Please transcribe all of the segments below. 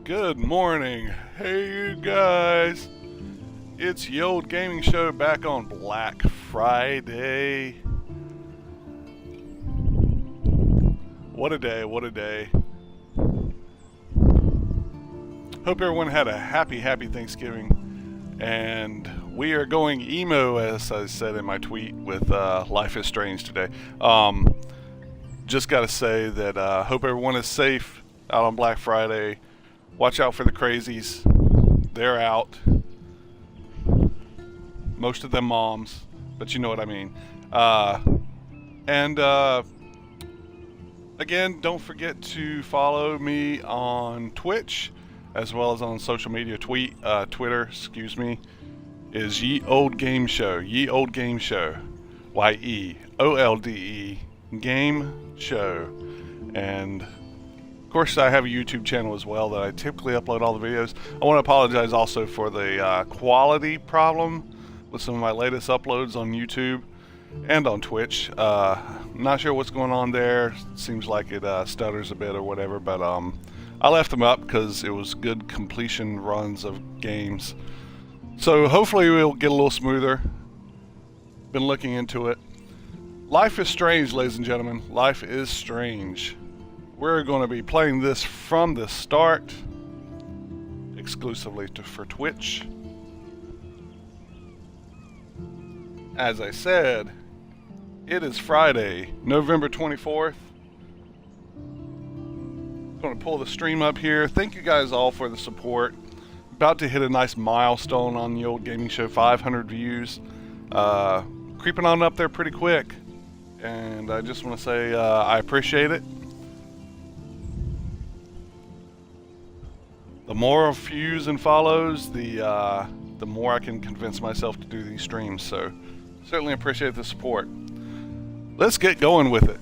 Good morning. Hey, you guys. It's Ye Old Gaming Show back on Black Friday. What a day, what a day. Hope everyone had a happy Thanksgiving. And we are going emo, as I said in my tweet, with Life is Strange today. Just gotta say that hope everyone is safe out on Black Friday. Watch out for the crazies. They're out. Most of them moms, but you know what I mean. Again, don't forget to follow me on Twitch as well as on social media. Twitter, is Ye Old Game Show. Ye Old Game Show. YEOLDE Game Show. And of course, I have a YouTube channel as well that I typically upload all the videos. I want to apologize also for the quality problem with some of my latest uploads on YouTube and on Twitch. Not sure what's going on there. Seems like it stutters a bit or whatever, but I left them up because it was good completion runs of games. So hopefully we'll get a little smoother. Been looking into it. Life is strange, ladies and gentlemen. Life is strange. We're going to be playing this from the start, exclusively for Twitch. As I said, it is Friday, November 24th. Going to pull the stream up here. Thank you guys all for the support. About to hit a nice milestone on the Old Gaming Show, 500 views. Creeping on up there pretty quick. And I just want to say I appreciate it. The more views and follows, the more I can convince myself to do these streams. So certainly appreciate the support. Let's get going with it.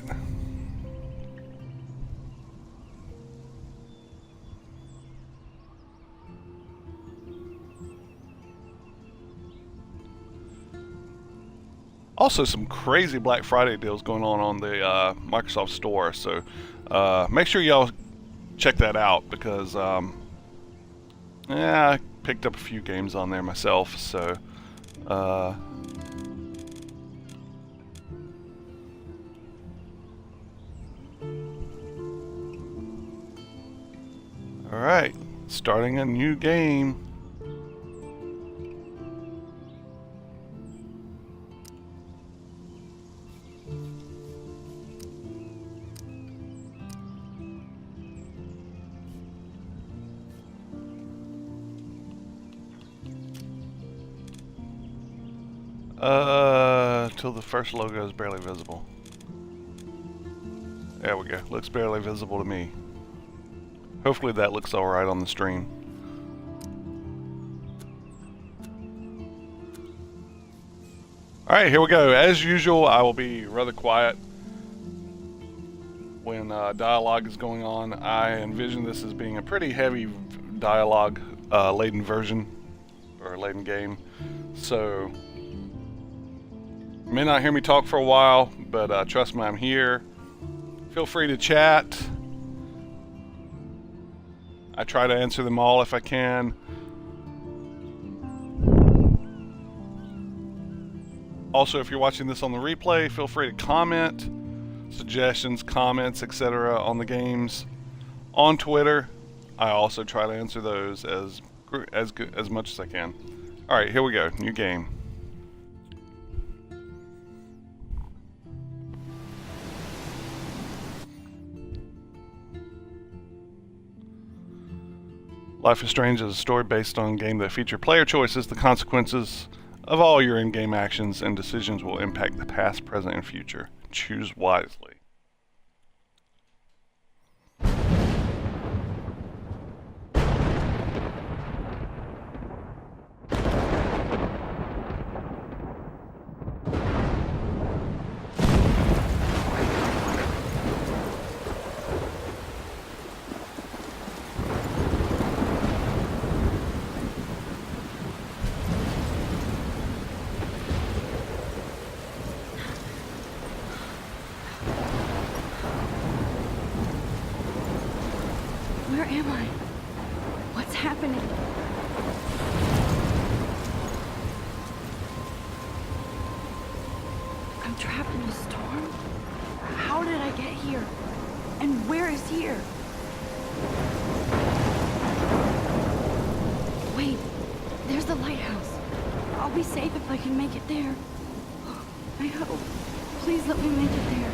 Also, some crazy Black Friday deals going on the Microsoft Store. So make sure y'all check that out because I picked up a few games on there myself, so alright, starting a new game. Till the first logo is barely visible. There we go. Looks barely visible to me. Hopefully that looks alright on the stream. Alright, here we go. As usual, I will be rather quiet when dialogue is going on. I envision this as being a pretty heavy dialogue laden version, or laden game. So you may not hear me talk for a while, but trust me, I'm here. Feel free to chat. I try to answer them all if I can. Also, if you're watching this on the replay, feel free to comment, suggestions, comments, etc. on the games. On Twitter, I also try to answer those as much as I can. Alright, here we go. New game. Life is Strange is a story based on a game that features player choices. The consequences of all your in-game actions and decisions will impact the past, present, and future. Choose wisely. happening? I'm trapped in a storm? How did I get here? And where is here? Wait, there's the lighthouse. I'll be safe if I can make it there. I hope. Please let me make it there.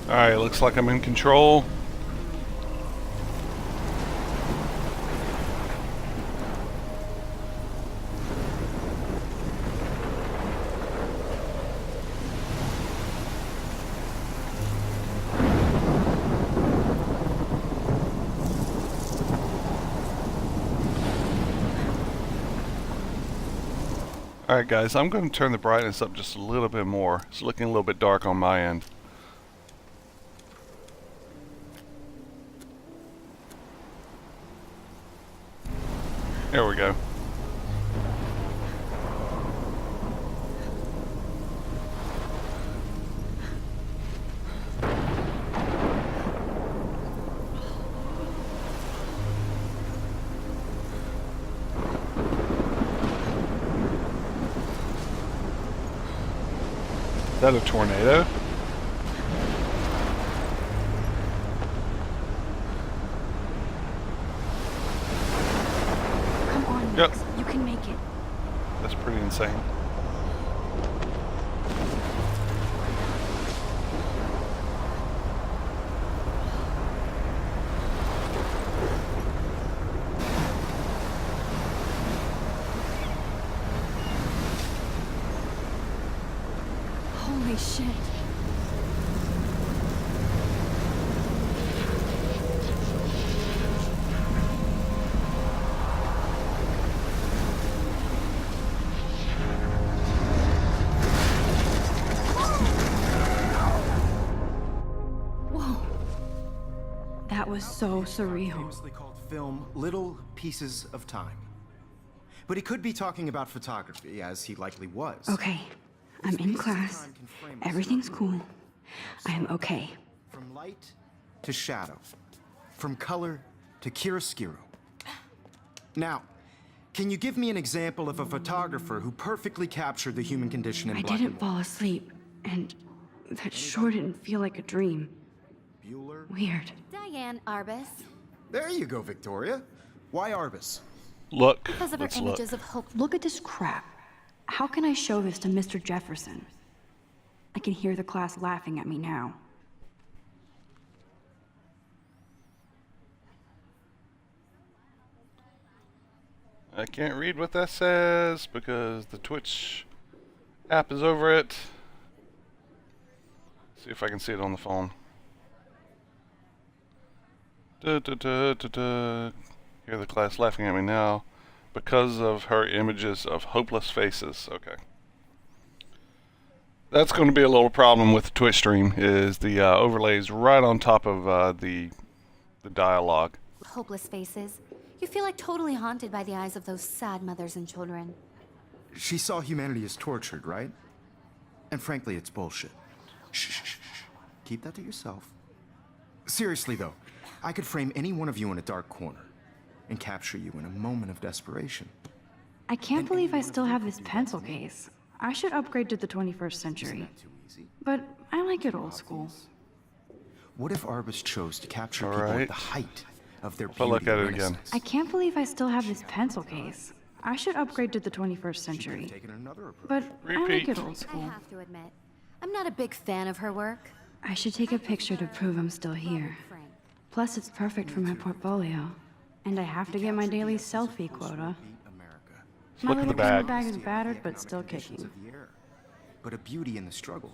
Alright, looks like I'm in control. Alright guys, I'm going to turn the brightness up just a little bit more. It's looking a little bit dark on my end. There we go. Is that a tornado? Come on, Yep. Max. You can make it. That's pretty insane. Holy shit. Whoa. That was so surreal. Famously called film Little Pieces of Time. But he could be talking about photography, as he likely was. Okay, I'm in class. Everything's cool. I am okay. From light to shadow. From color to chiaroscuro. Now, can you give me an example of a photographer who perfectly captured the human condition in I black didn't and fall asleep, and that sure didn't feel like a dream. white? Bueller? Weird. Diane Arbus. There you go, Victoria. Why Arbus? Look, Because of her let's look. images of hope. Look at this crap. How can I show this to Mr. Jefferson? I can hear the class laughing at me now. I can't read what that says because the Twitch app is over it. See if I can see it on the phone. Hear the class laughing at me now because of her images of hopeless faces. Okay. That's going to be a little problem with the Twitch stream, is the overlays right on top of the dialogue. Hopeless faces. You feel like totally haunted by the eyes of those sad mothers and children. She saw humanity as tortured, right? And frankly, it's bullshit. Shh, shh, shh, shh. Keep that to yourself. Seriously, though, I could frame any one of you in a dark corner and capture you in a moment of desperation. I can't believe I still have this pencil case. I should upgrade to the 21st century. Not too easy. But I like it old school. What if Arbus chose to capture All people right. at the height of their If I look beauty at and it again. innocence? I can't believe I still have this pencil case. I should upgrade to the 21st century. Taken another approach. But I like Repeat. it old I school. have to admit, I'm not a big fan of her work. I should take a picture to prove I'm still here. Frank. Plus, it's perfect for my portfolio. And I have to get my daily selfie quota. America. My Look at little the camera bag. bag is battered, but still Conditions kicking. of the era, but a beauty in the struggle.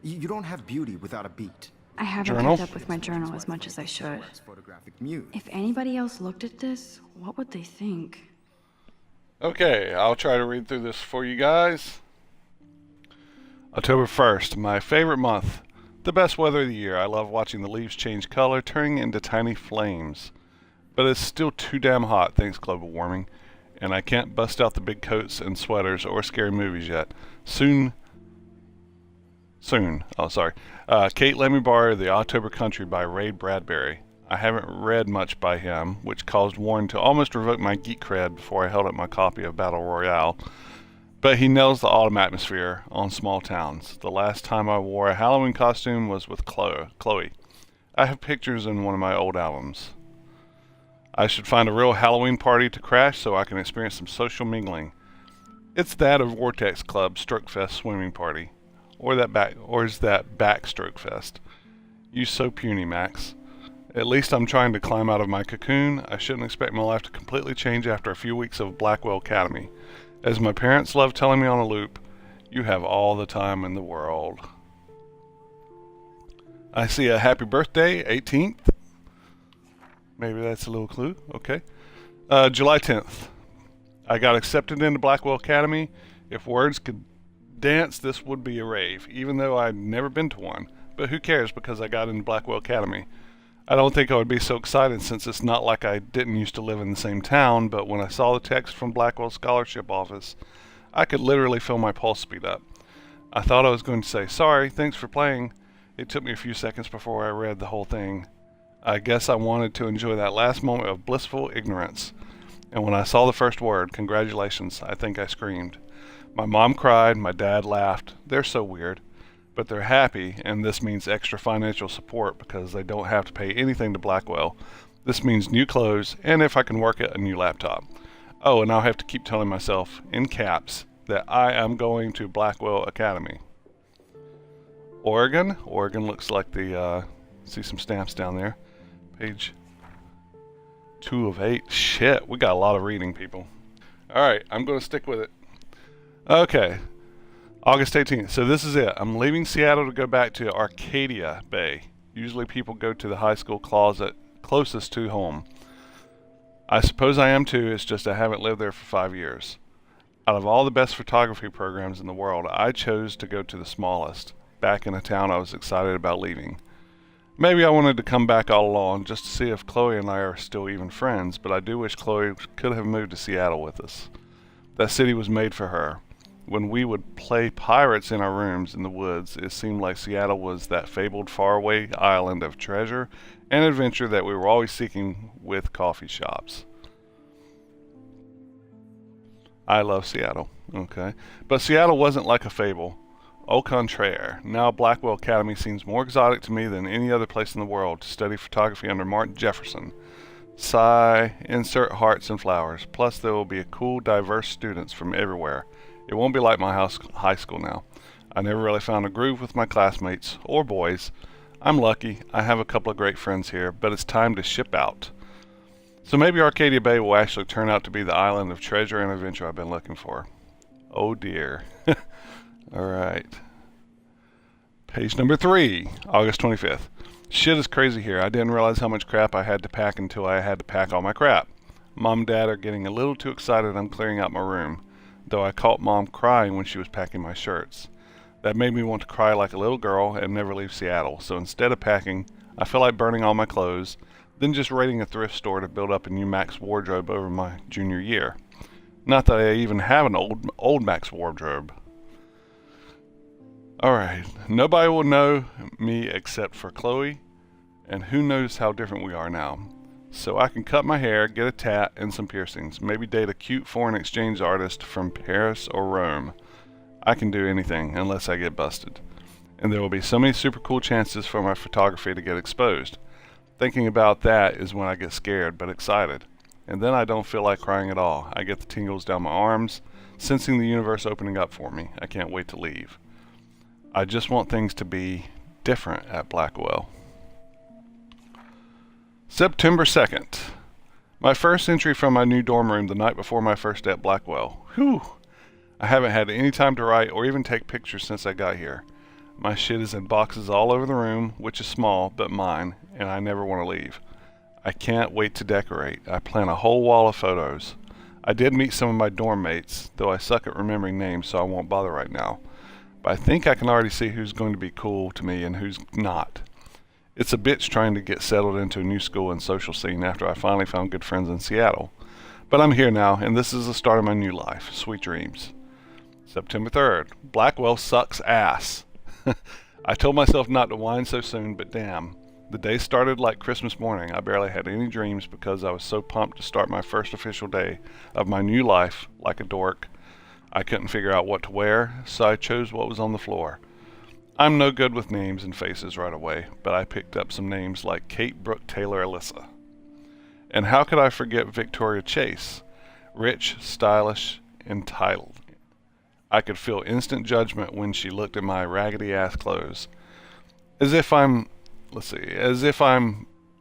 You don't have beauty without a beat. I haven't Journal? kept up with my journal as much as I should. It's photographic muse. If anybody else looked at this, what would they think? Okay, I'll try to read through this for you guys. October 1st, my favorite month. The best weather of the year. I love watching the leaves change color, turning into tiny flames. But it's still too damn hot, thanks global warming. And I can't bust out the big coats and sweaters or scary movies yet. Soon Soon. Oh, sorry. Kate let me borrow The October Country by Ray Bradbury. I haven't read much by him, which caused Warren to almost revoke my geek cred before I held up my copy of Battle Royale. But he nails the autumn atmosphere on small towns. The last time I wore a Halloween costume was with Chloe. I have pictures in one of my old albums. I should find a real Halloween party to crash so I can experience some social mingling. It's that of Vortex Club Strokefest swimming party. Or is that Backstroke Fest? You so puny, Max. At least I'm trying to climb out of my cocoon. I shouldn't expect my life to completely change after a few weeks of Blackwell Academy. As my parents love telling me on a loop, you have all the time in the world. I see a happy birthday, 18th. Maybe that's a little clue. Okay. July 10th. I got accepted into Blackwell Academy. If words could dance, this would be a rave, even though I'd never been to one. But who cares, because I got into Blackwell Academy. I don't think I would be so excited since it's not like I didn't used to live in the same town, but when I saw the text from Blackwell's scholarship office, I could literally feel my pulse speed up. I thought I was going to say, sorry, thanks for playing. It took me a few seconds before I read the whole thing. I guess I wanted to enjoy that last moment of blissful ignorance. And when I saw the first word, congratulations, I think I screamed. My mom cried, my dad laughed. They're so weird. But they're happy, and this means extra financial support because they don't have to pay anything to Blackwell. This means new clothes, and if I can work it, a new laptop. Oh, and I'll have to keep telling myself, in caps, that I am going to Blackwell Academy. Oregon. Oregon looks like the, see some stamps down there. Page 2 of 8. Shit, we got a lot of reading, people. Alright, I'm going to stick with it. Okay. August 18th. So this is it. I'm leaving Seattle to go back to Arcadia Bay. Usually people go to the high school closet closest to home. I suppose I am too, it's just I haven't lived there for 5 years. Out of all the best photography programs in the world, I chose to go to the smallest, back in a town I was excited about leaving. Maybe I wanted to come back all along just to see if Chloe and I are still even friends, but I do wish Chloe could have moved to Seattle with us. That city was made for her. When we would play pirates in our rooms in the woods, it seemed like Seattle was that fabled faraway island of treasure and adventure that we were always seeking with coffee shops. I love Seattle, okay. But Seattle wasn't like a fable. Au contraire, now Blackwell Academy seems more exotic to me than any other place in the world to study photography under Martin Jefferson. Sigh, insert hearts and flowers, plus there will be a cool, diverse students from everywhere. It won't be like my high school now. I never really found a groove with my classmates, or boys. I'm lucky, I have a couple of great friends here, but it's time to ship out. So maybe Arcadia Bay will actually turn out to be the island of treasure and adventure I've been looking for. Oh dear. Alright. Page number 3, August 25th. Shit is crazy here. I didn't realize how much crap I had to pack until I had to pack all my crap. Mom and Dad are getting a little too excited I'm clearing out my room, though I caught Mom crying when she was packing my shirts. That made me want to cry like a little girl and never leave Seattle, so instead of packing, I feel like burning all my clothes, then just raiding a thrift store to build up a new Max wardrobe over my junior year. Not that I even have an old Max wardrobe. Alright, nobody will know me except for Chloe, and who knows how different we are now. So I can cut my hair, get a tat, and some piercings, maybe date a cute foreign exchange artist from Paris or Rome. I can do anything, unless I get busted. And there will be so many super cool chances for my photography to get exposed. Thinking about that is when I get scared, but excited. And then I don't feel like crying at all. I get the tingles down my arms, sensing the universe opening up for me. I can't wait to leave. I just want things to be different at Blackwell. September 2nd. My first entry from my new dorm room the night before my first day at Blackwell. Whew! I haven't had any time to write or even take pictures since I got here. My shit is in boxes all over the room, which is small, but mine, and I never want to leave. I can't wait to decorate. I plan a whole wall of photos. I did meet some of my dorm mates, though I suck at remembering names, so I won't bother right now. But I think I can already see who's going to be cool to me and who's not. It's a bitch trying to get settled into a new school and social scene after I finally found good friends in Seattle. But I'm here now, and this is the start of my new life. Sweet dreams. September 3rd. Blackwell sucks ass. I told myself not to whine so soon, but damn. The day started like Christmas morning. I barely had any dreams because I was so pumped to start my first official day of my new life like a dork. I couldn't figure out what to wear, so I chose what was on the floor. I'm no good with names and faces right away, but I picked up some names like Kate, Brooke, Taylor, Alyssa. And how could I forget Victoria Chase? Rich, stylish, entitled. I could feel instant judgment when she looked at my raggedy-ass clothes. As if I'm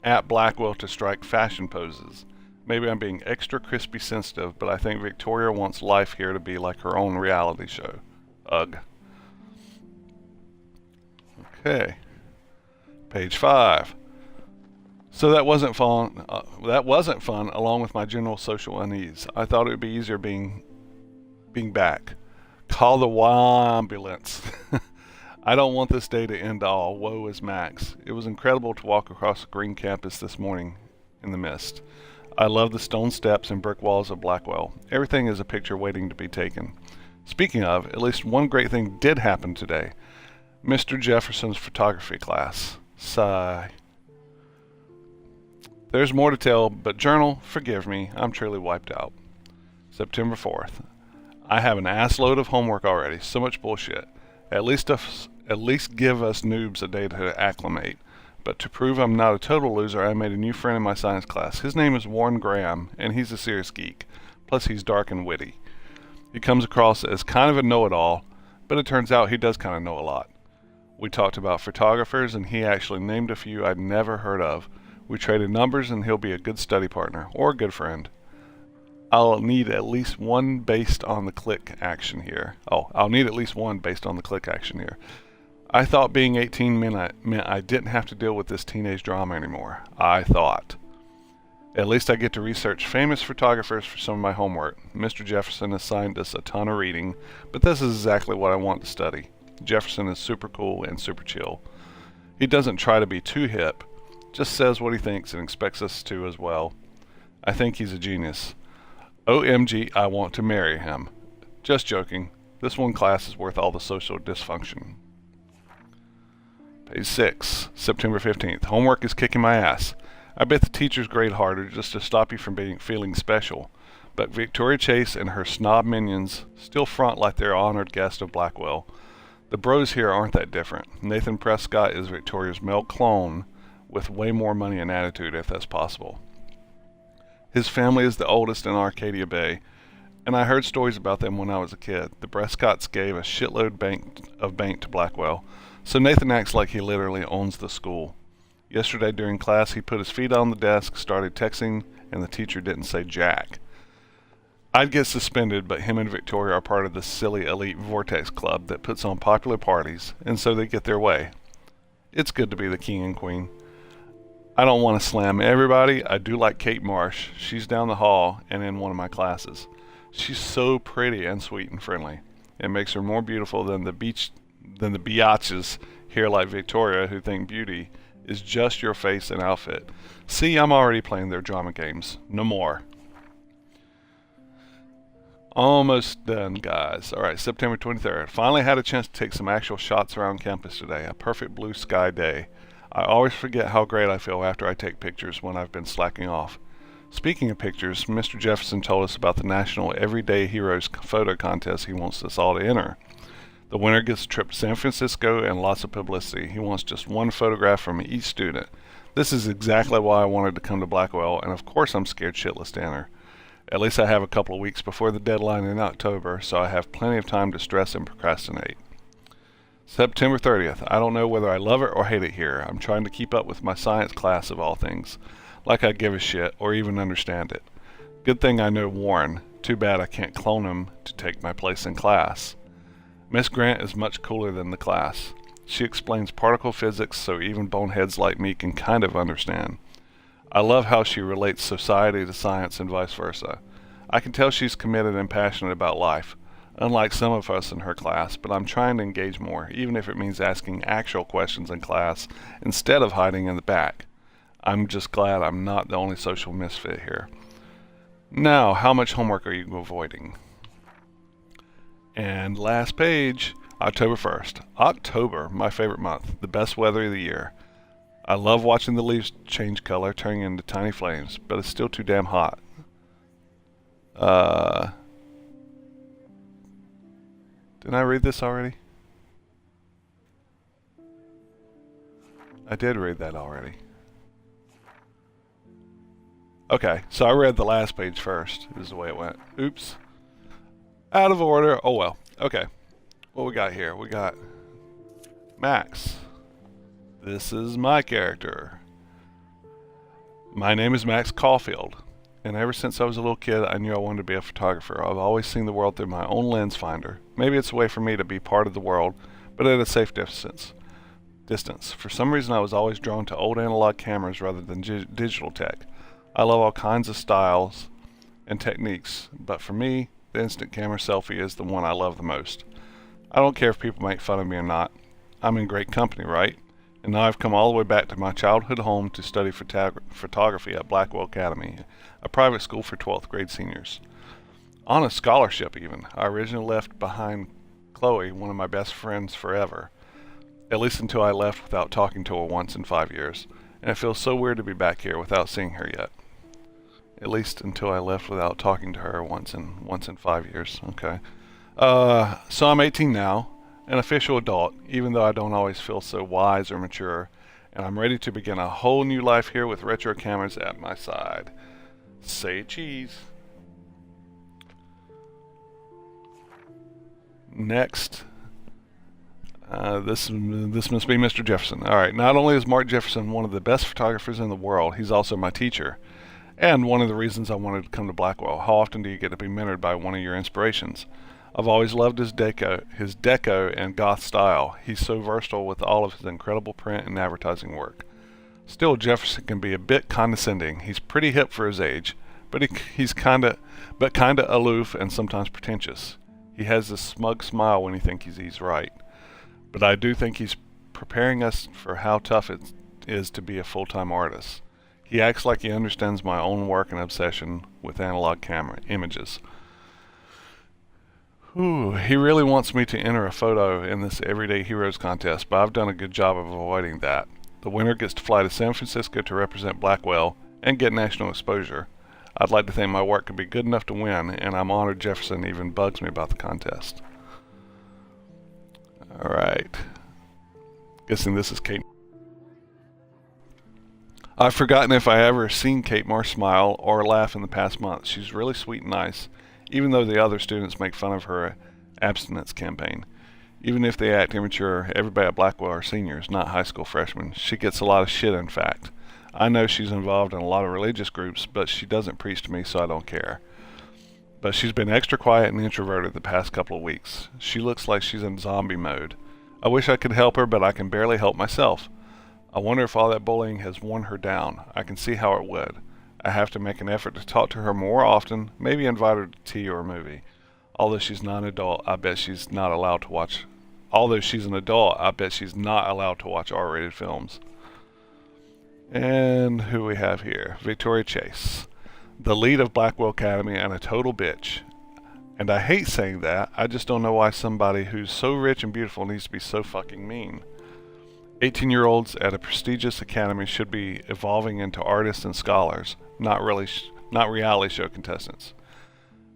at Blackwell to strike fashion poses. Maybe I'm being extra crispy sensitive, but I think Victoria wants life here to be like her own reality show. Ugh. Okay. Page 5. So that wasn't fun. Along with my general social unease. I thought it would be easier being back. Call the ambulance. I don't want this day to end all. Woe is Max. It was incredible to walk across the green campus this morning in the mist. I love the stone steps and brick walls of Blackwell. Everything is a picture waiting to be taken. Speaking of, at least one great thing did happen today. Mr. Jefferson's photography class. Sigh. There's more to tell, but journal, forgive me, I'm truly wiped out. September 4th. I have an assload of homework already, so much bullshit. At least give us noobs a day to acclimate. But to prove I'm not a total loser, I made a new friend in my science class. His name is Warren Graham, and he's a serious geek. Plus he's dark and witty. He comes across as kind of a know-it-all, but it turns out he does kind of know a lot. We talked about photographers, and he actually named a few I'd never heard of. We traded numbers, and he'll be a good study partner, or a good friend. I'll need at least one based on the click action here. I thought being 18 meant I didn't have to deal with this teenage drama anymore. I thought. At least I get to research famous photographers for some of my homework. Mr. Jefferson assigned us a ton of reading, but this is exactly what I want to study. Jefferson is super cool and super chill. He doesn't try to be too hip, just says what he thinks and expects us to as well. I think he's a genius. OMG, I want to marry him. Just joking. This one class is worth all the social dysfunction. Page 6, September 15th. Homework is kicking my ass. I bet the teachers grade harder just to stop you from feeling special. But Victoria Chase and her snob minions still front like they're honored guest of Blackwell. The bros here aren't that different. Nathan Prescott is Victoria's male clone with way more money and attitude if that's possible. His family is the oldest in Arcadia Bay, and I heard stories about them when I was a kid. The Prescotts gave a shitload bank to Blackwell, so Nathan acts like he literally owns the school. Yesterday during class, he put his feet on the desk, started texting, and the teacher didn't say jack. I'd get suspended, but him and Victoria are part of the silly elite Vortex Club that puts on popular parties, and so they get their way. It's good to be the king and queen. I don't want to slam everybody. I do like Kate Marsh. She's down the hall and in one of my classes. She's so pretty and sweet and friendly. It makes her more beautiful than the biatches here like Victoria who think beauty is just your face and outfit. See, I'm already playing their drama games. No more. Almost done, guys. Alright, September 23rd. Finally had a chance to take some actual shots around campus today. A perfect blue sky day. I always forget how great I feel after I take pictures when I've been slacking off. Speaking of pictures, Mr. Jefferson told us about the National Everyday Heroes photo contest he wants us all to enter. The winner gets a trip to San Francisco and lots of publicity. He wants just one photograph from each student. This is exactly why I wanted to come to Blackwell, and of course I'm scared shitless to enter. At least I have a couple of weeks before the deadline in October, so I have plenty of time to stress and procrastinate. September 30th. I don't know whether I love it or hate it here. I'm trying to keep up with my science class of all things. Like I give a shit or even understand it. Good thing I know Warren. Too bad I can't clone him to take my place in class. Miss Grant is much cooler than the class. She explains particle physics so even boneheads like me can kind of understand. I love how she relates society to science and vice versa. I can tell she's committed and passionate about life. Unlike some of us in her class, but I'm trying to engage more, even if it means asking actual questions in class instead of hiding in the back. I'm just glad I'm not the only social misfit here. Now, how much homework are you avoiding? And last page, October 1st. October, my favorite month. The best weather of the year. I love watching the leaves change color, turning into tiny flames, but it's still too damn hot. Didn't I read this already? I did read that already. Okay, so I read the last page first. This is the way it went. Oops. Out of order. Oh well. Okay. What we got here? We got Max. This is my character. My name is Max Caulfield, and ever since I was a little kid, I knew I wanted to be a photographer. I've always seen the world through my own lens finder. Maybe it's a way for me to be part of the world, but at a safe distance. For some reason, I was always drawn to old analog cameras rather than digital tech. I love all kinds of styles and techniques, but for me, the instant camera selfie is the one I love the most. I don't care if people make fun of me or not. I'm in great company, right? And now I've come all the way back to my childhood home to study photography at Blackwell Academy, a private school for 12th grade seniors. On a scholarship even. I originally left behind Chloe, one of my best friends, forever. At least until I left without talking to her once in 5 years. And it feels so weird to be back here without seeing her yet. At least until I left without talking to her once in 5 years. Okay. So I'm 18 now, an official adult, even though I don't always feel so wise or mature, and I'm ready to begin a whole new life here with retro cameras at my side. Say cheese. Next. This must be Mr. Jefferson. Alright, not only is Mark Jefferson one of the best photographers in the world, he's also my teacher. And one of the reasons I wanted to come to Blackwell. How often do you get to be mentored by one of your inspirations? I've always loved his deco and goth style. He's so versatile with all of his incredible print and advertising work. Still, Jefferson can be a bit condescending. He's pretty hip for his age, but he's kinda aloof and sometimes pretentious. He has this smug smile when he thinks he's right. But I do think he's preparing us for how tough it is to be a full-time artist. He acts like he understands my own work and obsession with analog camera images. He really wants me to enter a photo in this Everyday Heroes contest, but I've done a good job of avoiding that. The winner gets to fly to San Francisco to represent Blackwell and get national exposure. I'd like to think my work could be good enough to win, and I'm honored Jefferson even bugs me about the contest. Alright. Guessing this is Kate. I've forgotten if I ever seen Kate Marsh smile or laugh in the past month. She's really sweet and nice, even though the other students make fun of her abstinence campaign. Even if they act immature, everybody at Blackwell are seniors, not high school freshmen. She gets a lot of shit, in fact. I know she's involved in a lot of religious groups, but she doesn't preach to me, so I don't care. But she's been extra quiet and introverted the past couple of weeks. She looks like she's in zombie mode. I wish I could help her, but I can barely help myself. I wonder if all that bullying has worn her down. I can see how it would. I have to make an effort to talk to her more often, maybe invite her to tea or a movie. Although she's not an adult, I bet she's not allowed to watch. Although she's an adult, I bet she's not allowed to watch R-rated films. And who we have here? Victoria Chase, the lead of Blackwell Academy and a total bitch. And I hate saying that. I just don't know why somebody who's so rich and beautiful needs to be so fucking mean. 18-year-olds at a prestigious academy should be evolving into artists and scholars, not reality show contestants.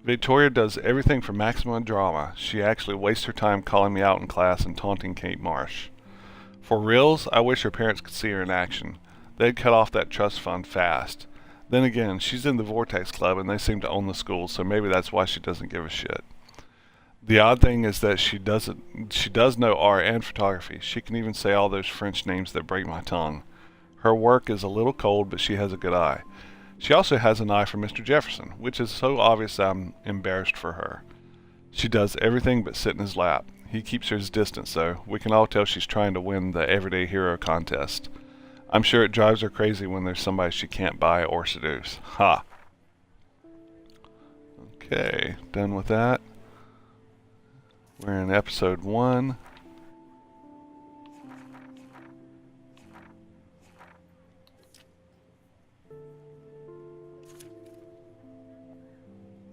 Victoria does everything for maximum drama. She actually wastes her time calling me out in class and taunting Kate Marsh. For reals, I wish her parents could see her in action. They'd cut off that trust fund fast. Then again, she's in the Vortex Club and they seem to own the school, so maybe that's why she doesn't give a shit. The odd thing is that she does know art and photography. She can even say all those French names that break my tongue. Her work is a little cold, but she has a good eye. She also has an eye for Mr. Jefferson, which is so obvious that I'm embarrassed for her. She does everything but sit in his lap. He keeps her his distance, though. We can all tell she's trying to win the Everyday Hero contest. I'm sure it drives her crazy when there's somebody she can't buy or seduce. Ha! Okay, done with that. We're in episode 1.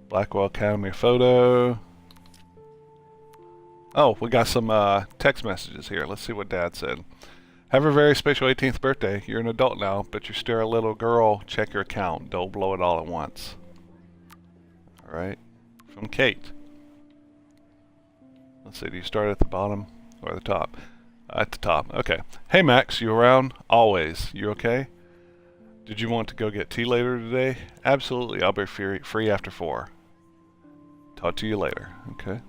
Blackwell Academy photo. Oh, we got some text messages here. Let's see what Dad said. Have a very special 18th birthday. You're an adult now, but you're still a little girl. Check your account. Don't blow it all at once. All right. From Kate. Let's see. Do you start at the bottom or the top? At the top. Okay. Hey, Max. You around? Always. You okay? Did you want to go get tea later today? Absolutely. I'll be free after 4. Talk to you later. Okay.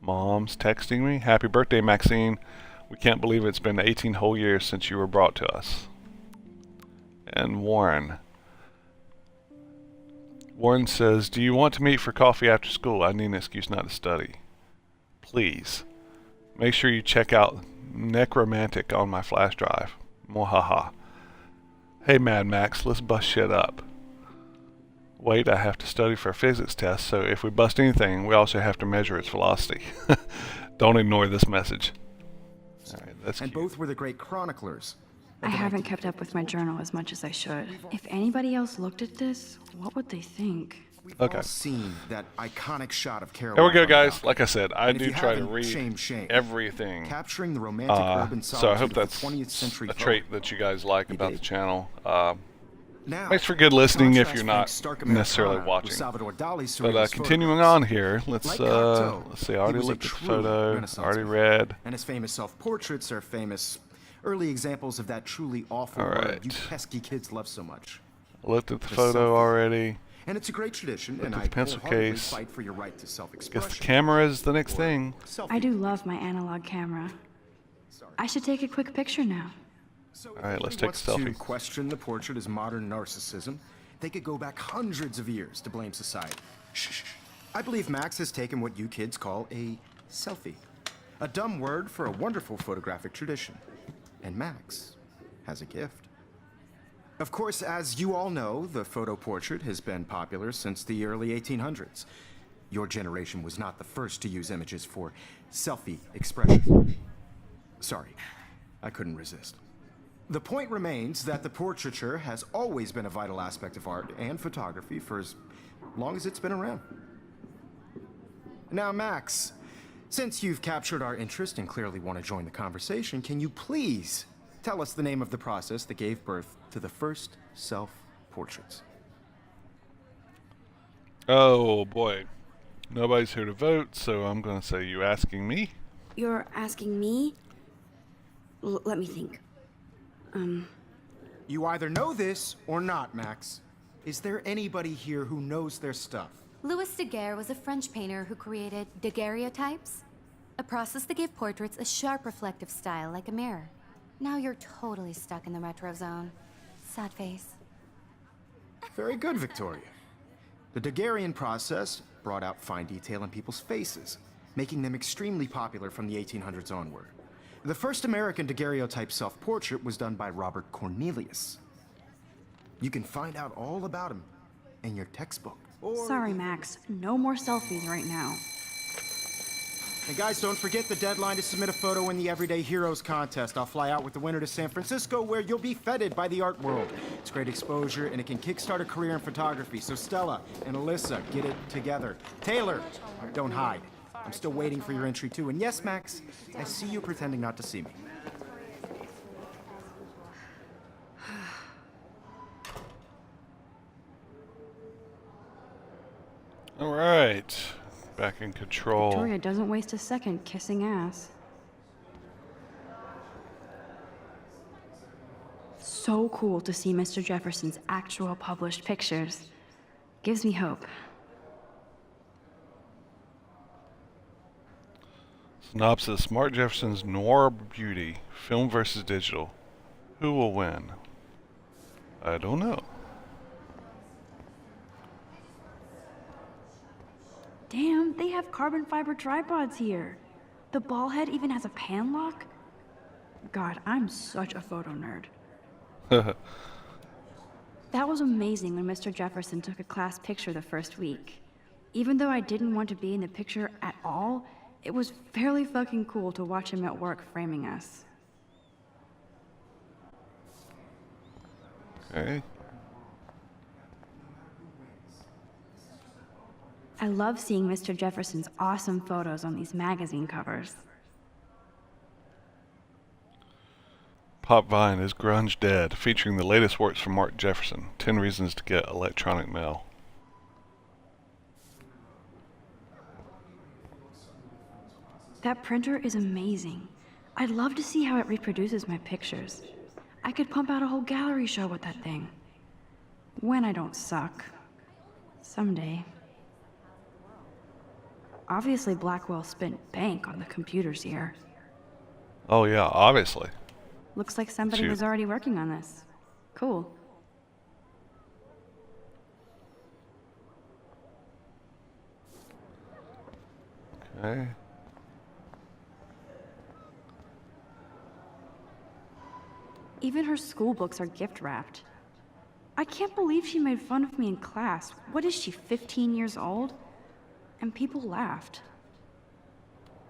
Mom's texting me. Happy birthday, Maxine. We can't believe it's been 18 whole years since you were brought to us. And Warren. Warren says, do you want to meet for coffee after school? I need an excuse not to study. Please. Make sure you check out Necromantic on my flash drive. Mwahaha. Hey, Mad Max, let's bust shit up. Wait, I have to study for a physics test, so if we bust anything, we also have to measure its velocity. Don't ignore this message. All right, that's And cute. both were the great chroniclers. I haven't kept up with my journal as much as I should. If anybody else looked at this, what would they think? We've Okay. all seen that iconic shot of Caroline. Here we go, on the guys. balcony. Like I said, I And if do you try to haven't, read shame. everything. Capturing the romantic urban So I solitude hope of the that's 20th century a trait that you guys like You about dig? the channel. Now, Makes for good listening if contrast you're Frank's not stark necessarily Americana with watching. Salvador Dali's But surrealist continuing photographs. on here, let's Like Cocteau, see. I he already was a looked at the true photo. Renaissance Already man. read. And his famous self-portraits are famous early examples of that truly awful All word right. you pesky kids love so much. Looked at the The photo selfie. already. And it's a great tradition, and at I the pencil wholeheartedly case. fight for your right to self-expression. Guess the camera is the next thing. Selfie. I do love my analog camera. I should take a quick picture now. So All right, if let's anybody take a wants selfie. to question the portrait as modern narcissism, they could go back hundreds of years to blame society. Shh. I believe Max has taken what you kids call a selfie. A dumb word for a wonderful photographic tradition. And Max has a gift. Of course, as you all know, the photo portrait has been popular since the early 1800s. Your generation was not the first to use images for selfie expression. Sorry, I couldn't resist. The point remains that the portraiture has always been a vital aspect of art and photography for as long as it's been around. Now, Max, since you've captured our interest and clearly want to join the conversation, can you please tell us the name of the process that gave birth to the first self-portraits? Oh boy, nobody's here to vote, so I'm gonna say you asking me. You're asking me? Let me think. You either know this or not, Max. Is there anybody here who knows their stuff? Louis Daguerre was a French painter who created daguerreotypes, a process that gave portraits a sharp reflective style like a mirror. Now you're totally stuck in the retro zone. Sad face. Very good, Victoria. The Daguerrean process brought out fine detail in people's faces, making them extremely popular from the 1800s onward. The first American daguerreotype self-portrait was done by Robert Cornelius. You can find out all about him in your textbook. Sorry, Max. No more selfies right now. And guys, don't forget the deadline to submit a photo in the Everyday Heroes contest. I'll fly out with the winner to San Francisco, where you'll be feted by the art world. It's great exposure, and it can kickstart a career in photography. So Stella and Alyssa, get it together. Taylor, don't hide. I'm still waiting for your entry too. And yes, Max, I see you pretending not to see me. All right, back in control. Victoria doesn't waste a second kissing ass. So cool to see Mr. Jefferson's actual published pictures. Gives me hope. Synopsis: Mark Jefferson's Noir Beauty, film versus digital. Who will win? I don't know. Damn, they have carbon fiber tripods here. The ball head even has a pan lock. God, I'm such a photo nerd. That was amazing when Mr. Jefferson took a class picture the first week. Even though I didn't want to be in the picture at all, it was fairly fucking cool to watch him at work framing us. Okay. I love seeing Mr. Jefferson's awesome photos on these magazine covers. Pop Vine is Grunge Dead, featuring the latest works from Mark Jefferson. 10 reasons to get electronic mail. That printer is amazing. I'd love to see how it reproduces my pictures. I could pump out a whole gallery show with that thing. When I don't suck. Someday. Obviously, Blackwell spent bank on the computers here. Oh yeah, obviously. Looks like somebody Shoot. was already working on this. Cool. Okay. Even her school books are gift wrapped. I can't believe she made fun of me in class. What is she, 15 years old? And people laughed.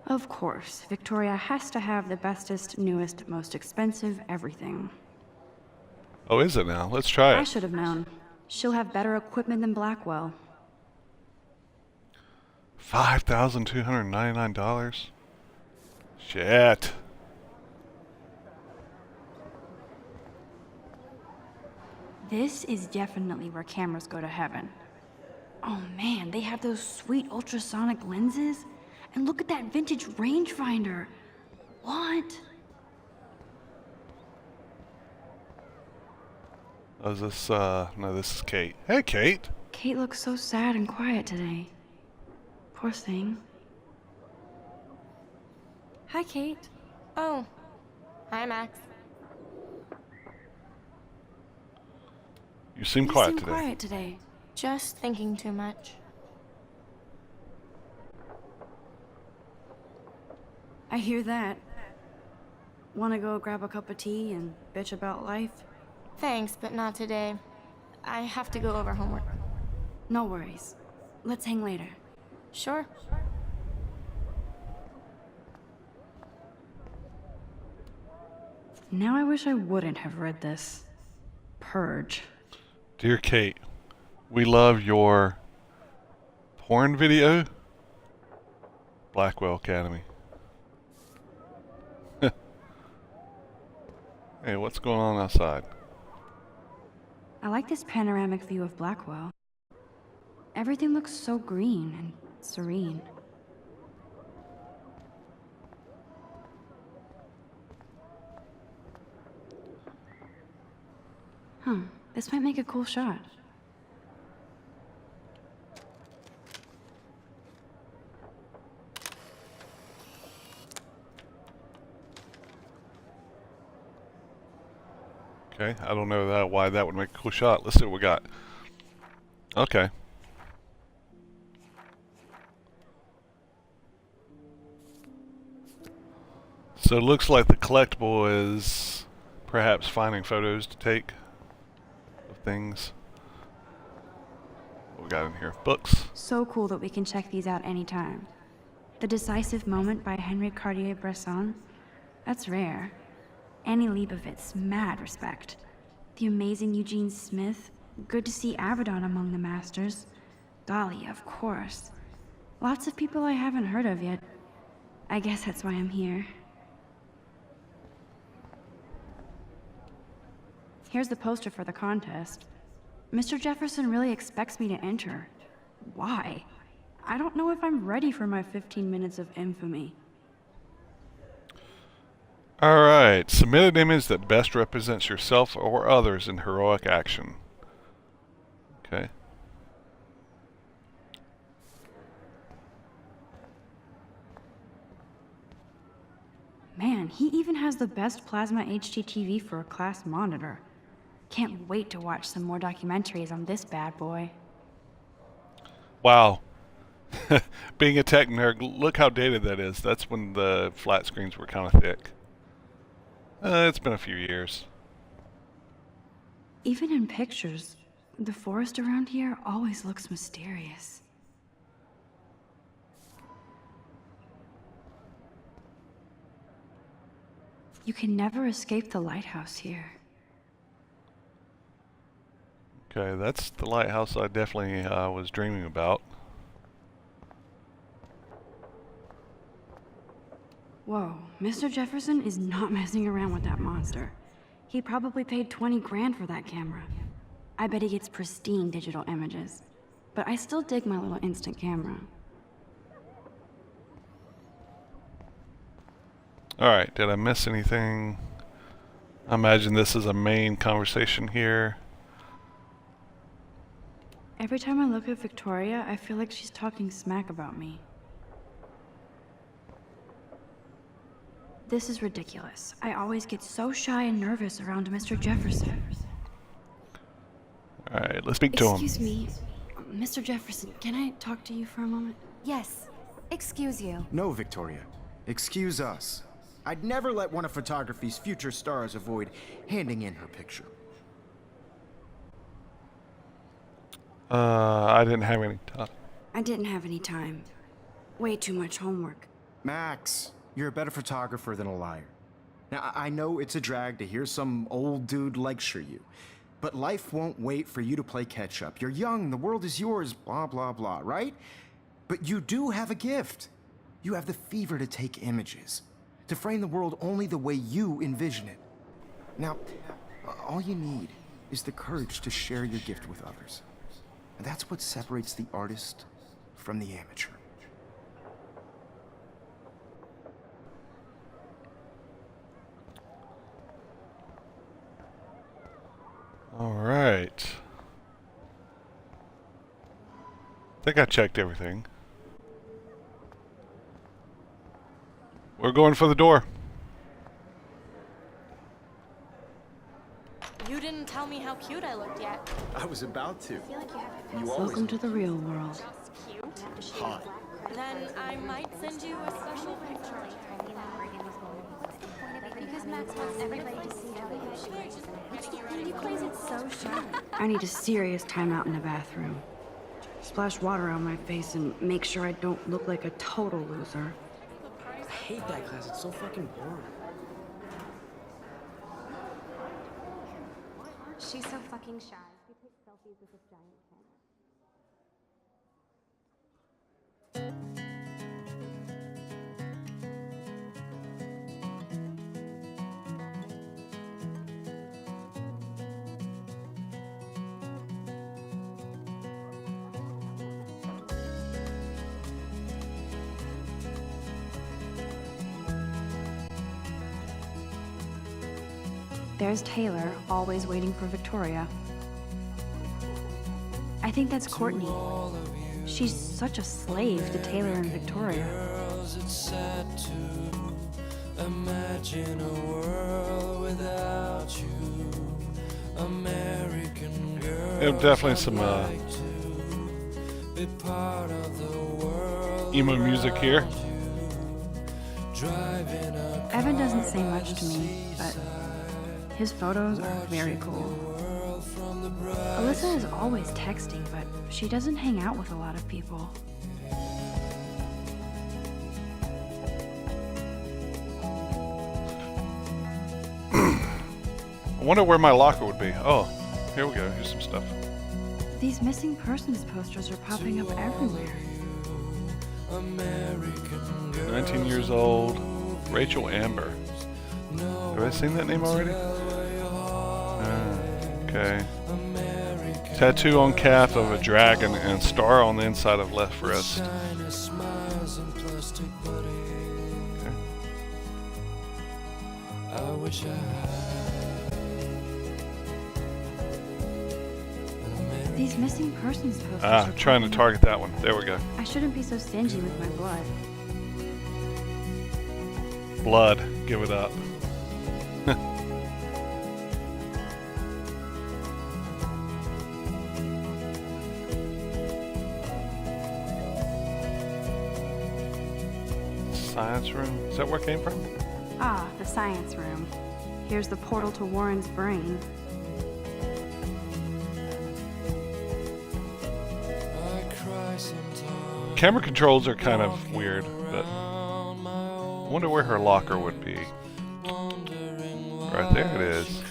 Of course, Victoria has to have the bestest, newest, most expensive everything. Oh, is it now? Let's try I it. should have known. She'll have better equipment than Blackwell. $5,299. Shit. This is definitely where cameras go to heaven. Oh man, they have those sweet ultrasonic lenses. And look at that vintage rangefinder. What? Oh, is this, no, this is Kate. Hey, Kate. Kate looks so sad and quiet today. Poor thing. Hi, Kate. Oh. Hi, Max. You seem You quiet seem today. quiet today. Just thinking too much. I hear that. Wanna go grab a cup of tea and bitch about life? Thanks, but not today. I have to go over homework. No worries. Let's hang later. Sure. Now I wish I wouldn't have read this. Purge. Dear Kate, we love your porn video. Blackwell Academy. Hey, what's going on outside? I like this panoramic view of Blackwell. Everything looks so green and serene. This might make a cool shot. Okay, I don't know why that would make a cool shot. Let's see what we got. Okay. So it looks like the collectible is perhaps finding photos to take of things. What we got in here? Books. So cool that we can check these out anytime. The Decisive Moment by Henry Cartier-Bresson. That's rare. Annie Leibovitz, mad respect. The amazing Eugene Smith. Good to see Avedon among the masters. Golly, of course. Lots of people I haven't heard of yet. I guess that's why I'm here. Here's the poster for the contest. Mr. Jefferson really expects me to enter. Why? I don't know if I'm ready for my 15 minutes of infamy. Alright, submit an image that best represents yourself or others in heroic action. Okay. Man, he even has the best plasma HDTV for a class monitor. Can't wait to watch some more documentaries on this bad boy. Wow. Being a tech nerd, look how dated that is. That's when the flat screens were kind of thick. It's been a few years. Even in pictures, the forest around here always looks mysterious. You can never escape the lighthouse here. Okay, that's the lighthouse I definitely was dreaming about. Whoa, Mr. Jefferson is not messing around with that monster. He probably paid 20 grand for that camera. I bet he gets pristine digital images. But I still dig my little instant camera. Alright, did I miss anything? I imagine this is a main conversation here. Every time I look at Victoria, I feel like she's talking smack about me. This is ridiculous. I always get so shy and nervous around Mr. Jefferson. Alright, let's speak to him. Excuse me, Mr. Jefferson, can I talk to you for a moment? Yes. Excuse you. No, Victoria. Excuse us. I'd never let one of photography's future stars avoid handing in her picture. I didn't have any time. I didn't have any time. Way too much homework. Max, you're a better photographer than a liar. Now, I know it's a drag to hear some old dude lecture you, but life won't wait for you to play catch up. You're young, the world is yours, blah, blah, blah, right? But you do have a gift. You have the fever to take images, to frame the world only the way you envision it. Now, all you need is the courage to share your gift with others. And that's what separates the artist from the amateur. All right. I think I checked everything. We're going for the door. You didn't tell me how cute I looked yet. I was about to. You Welcome to the real world. Just cute. hot. Then I might send you a special picture. Because Max wants everybody to see how You plays it so shy. I need a serious timeout in the bathroom. Splash water on my face and make sure I don't look like a total loser. I hate that class. It's so fucking boring. She's so fucking shy. She takes selfies with this giant camera. There's Taylor, always waiting for Victoria. I think that's Courtney. She's such a slave to Taylor and Victoria. It's sad to imagine a world without you. American girl. Yeah, definitely some Be part of the world. emo music here. Driving a Evan doesn't say much to me, but his photos are very cool. Alyssa is always texting, but she doesn't hang out with a lot of people. I wonder where my locker would be. Oh, here we go. Here's some stuff. These missing persons posters are popping up everywhere. American girl. 19 years old. Rachel Amber. Have I seen that name already? Okay. Tattoo on calf of a dragon and star on the inside of left wrist. Shiny smiles and plastic buddy. Okay. I wish I had an American. These missing persons posters Ah, are trying to popping up. target that one. There we go. I shouldn't be so stingy with my blood. Blood. Give it up. Science room? Is that where it came from? Ah, the science room. Here's the portal to Warren's brain. I cry sometimes. Camera controls are kind of weird, but I wonder where her locker would be. Right there it is.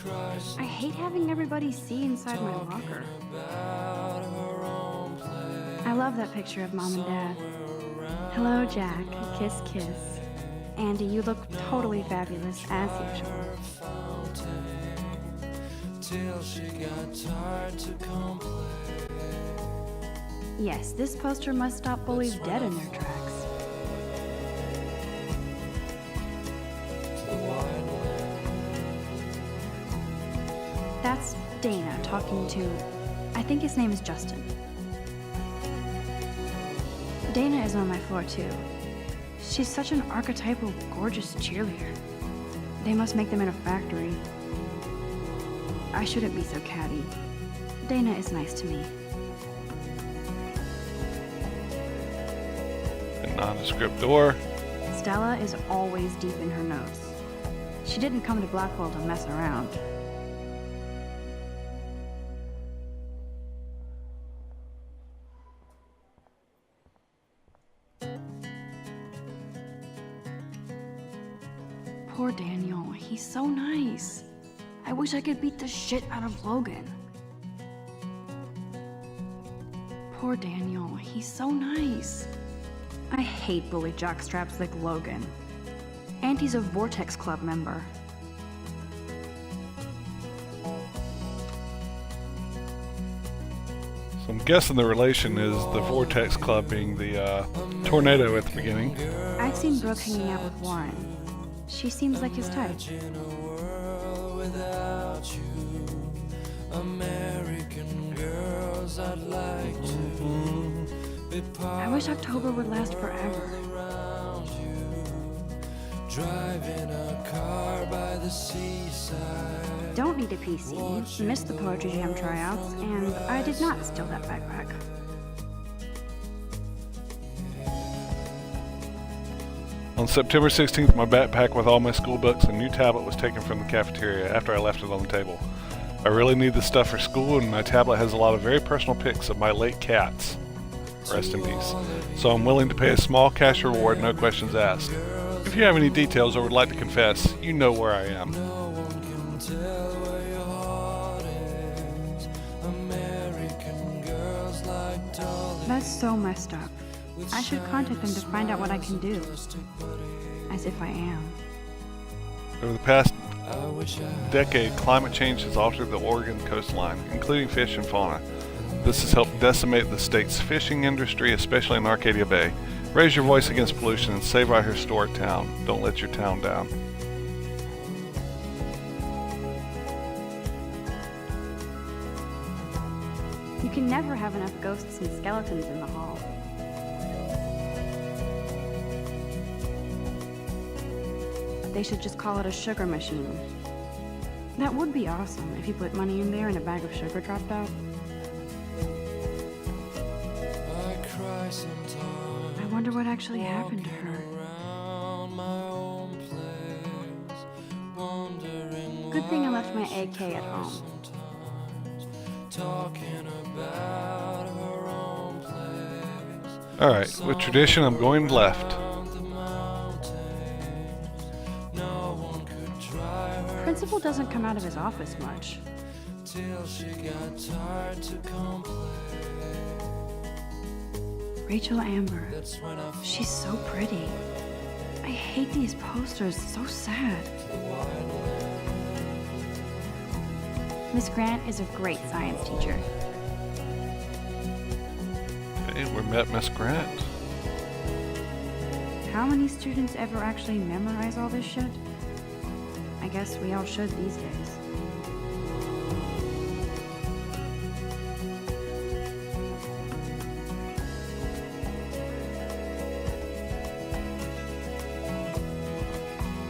I hate having everybody see inside my locker. I love that picture of Mom and Dad. Hello, Jack. Kiss, kiss. Andy, you look totally fabulous, as usual. Till she got tired to complain. Yes, this poster must stop bullies dead in their tracks. That's Dana talking to, I think his name is Justin. Dana is on my floor too. She's such an archetypal, gorgeous cheerleader. They must make them in a factory. I shouldn't be so catty. Dana is nice to me. A nondescript door. Stella is always deep in her notes. She didn't come to Blackwell to mess around. Poor Daniel, he's so nice. I wish I could beat the shit out of Logan. Poor Daniel, he's so nice. I hate bully jockstraps like Logan. And he's a Vortex Club member. So I'm guessing the relation is the Vortex Club being the tornado at the beginning. I've seen Brooke hanging out with Warren. She seems like his type. In a world without you, American girls, I'd like to be part I wish October would last forever. around you, driving a car by the seaside. Don't need a PC, missed the Poetry Jam tryouts, and I did not steal that backpack. On September 16th, my backpack with all my school books and new tablet was taken from the cafeteria after I left it on the table. I really need this stuff for school, and my tablet has a lot of very personal pics of my late cats. Rest in peace. So I'm willing to pay a small cash reward, no questions asked. If you have any details or would like to confess, you know where I am. No one can tell where your heart is. American girls like dolly. That's so messed up. I should contact them to find out what I can do. As if I am. Over the past I wish I decade, climate change has altered the Oregon coastline, including fish and fauna. This has helped decimate the state's fishing industry, especially in Arcadia Bay. Raise your voice against pollution and save our historic town. Don't let your town down. You can never have enough ghosts and skeletons in the hall. They should just call it a sugar machine. That would be awesome if you put money in there and a bag of sugar dropped out. I cry sometimes. I wonder what actually happened to her. Around my own place, wondering Good thing I why left my AK she at home. cries sometimes, talking about her own place. Alright, with tradition, I'm going left. On the mountains, no one could try her Principal doesn't come out of his office much. till she got tired to complain. Rachel Amber. That's when I She's so pretty. I hate these posters, so sad. Miss Grant is a great science teacher. Okay, we met Miss Grant. How many students ever actually memorize all this shit? I guess we all should these days.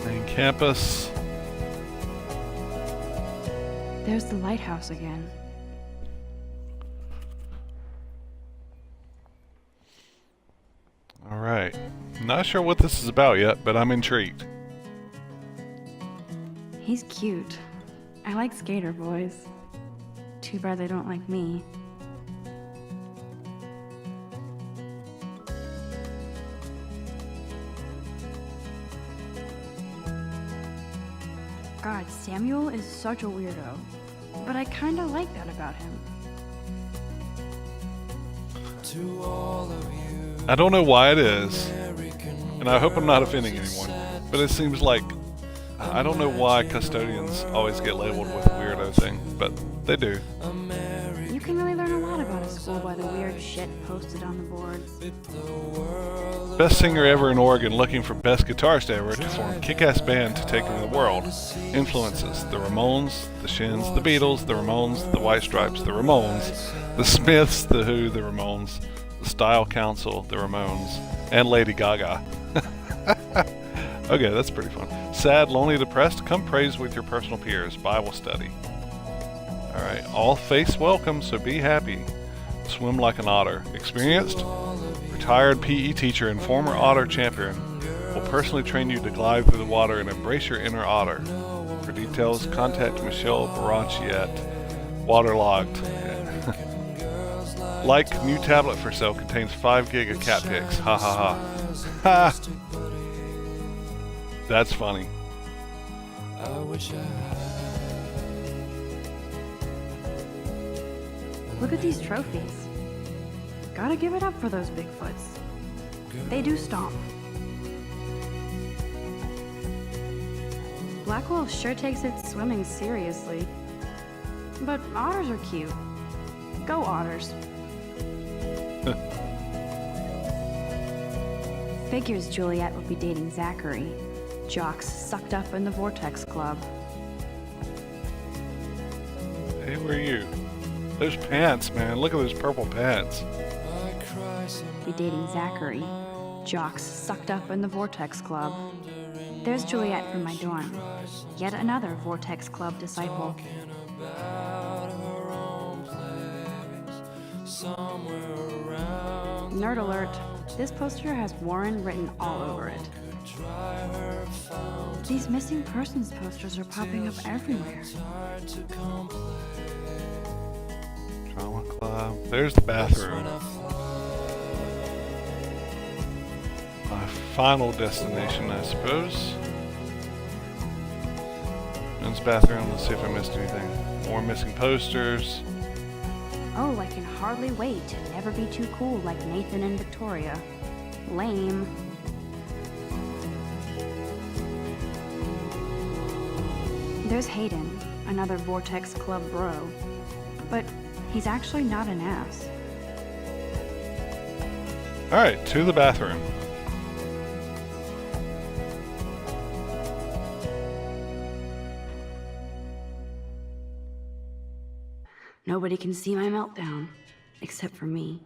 Main campus. There's the lighthouse again. Alright. Not sure what this is about yet, but I'm intrigued. He's cute. I like skater boys. Too bad they don't like me. God, Samuel is such a weirdo. But I kinda like that about him. to all of you I don't know why it is, American and I hope I'm not offending anyone. sad But it seems like, I don't know why custodians always get labeled with weirdo thing, but they do. You can really learn a lot about a school by the weird shit posted on the boards. Best singer ever in Oregon looking for best guitarist ever to form kick-ass band to take over the world. Influences: the Ramones, the Shins, the Beatles, the Ramones, the White Stripes, the Ramones, the Smiths, the Who, the Ramones, the Style Council, the Ramones, and Lady Gaga. Okay, that's pretty fun. Sad, lonely, depressed? Come praise with your personal peers. Bible study. Alright, all faiths welcome, so be happy. Swim like an otter. Experienced? Retired PE teacher and former otter champion will personally train you to glide through the water and embrace your inner otter. For details, contact Michelle Baranchiette. Waterlogged. Like, new tablet for sale contains 5 gig of cat pics. Ha ha ha. Ha! That's funny. Look at these trophies. Gotta give it up for those Bigfoots. They do stomp. Blackwell sure takes its swimming seriously. But otters are cute. Go otters. Figures Juliet would be dating Zachary. Jocks sucked up in the Vortex Club. Hey, where are you? Those pants, man. Look at those purple pants. Be dating Zachary. Jocks sucked up in the Vortex Club. There's Juliet from my dorm. Yet another Vortex Club disciple. Nerd alert. This poster has Warren written all over it. These missing persons posters are popping up everywhere. Drama club. There's the bathroom. My final destination, I suppose. Men's bathroom. Let's see if I missed anything. More missing posters. Oh, I can hardly wait to never be too cool like Nathan and Victoria. Lame. There's Hayden, another Vortex Club bro. But he's actually not an ass. Alright, to the bathroom. Nobody can see my meltdown, except for me.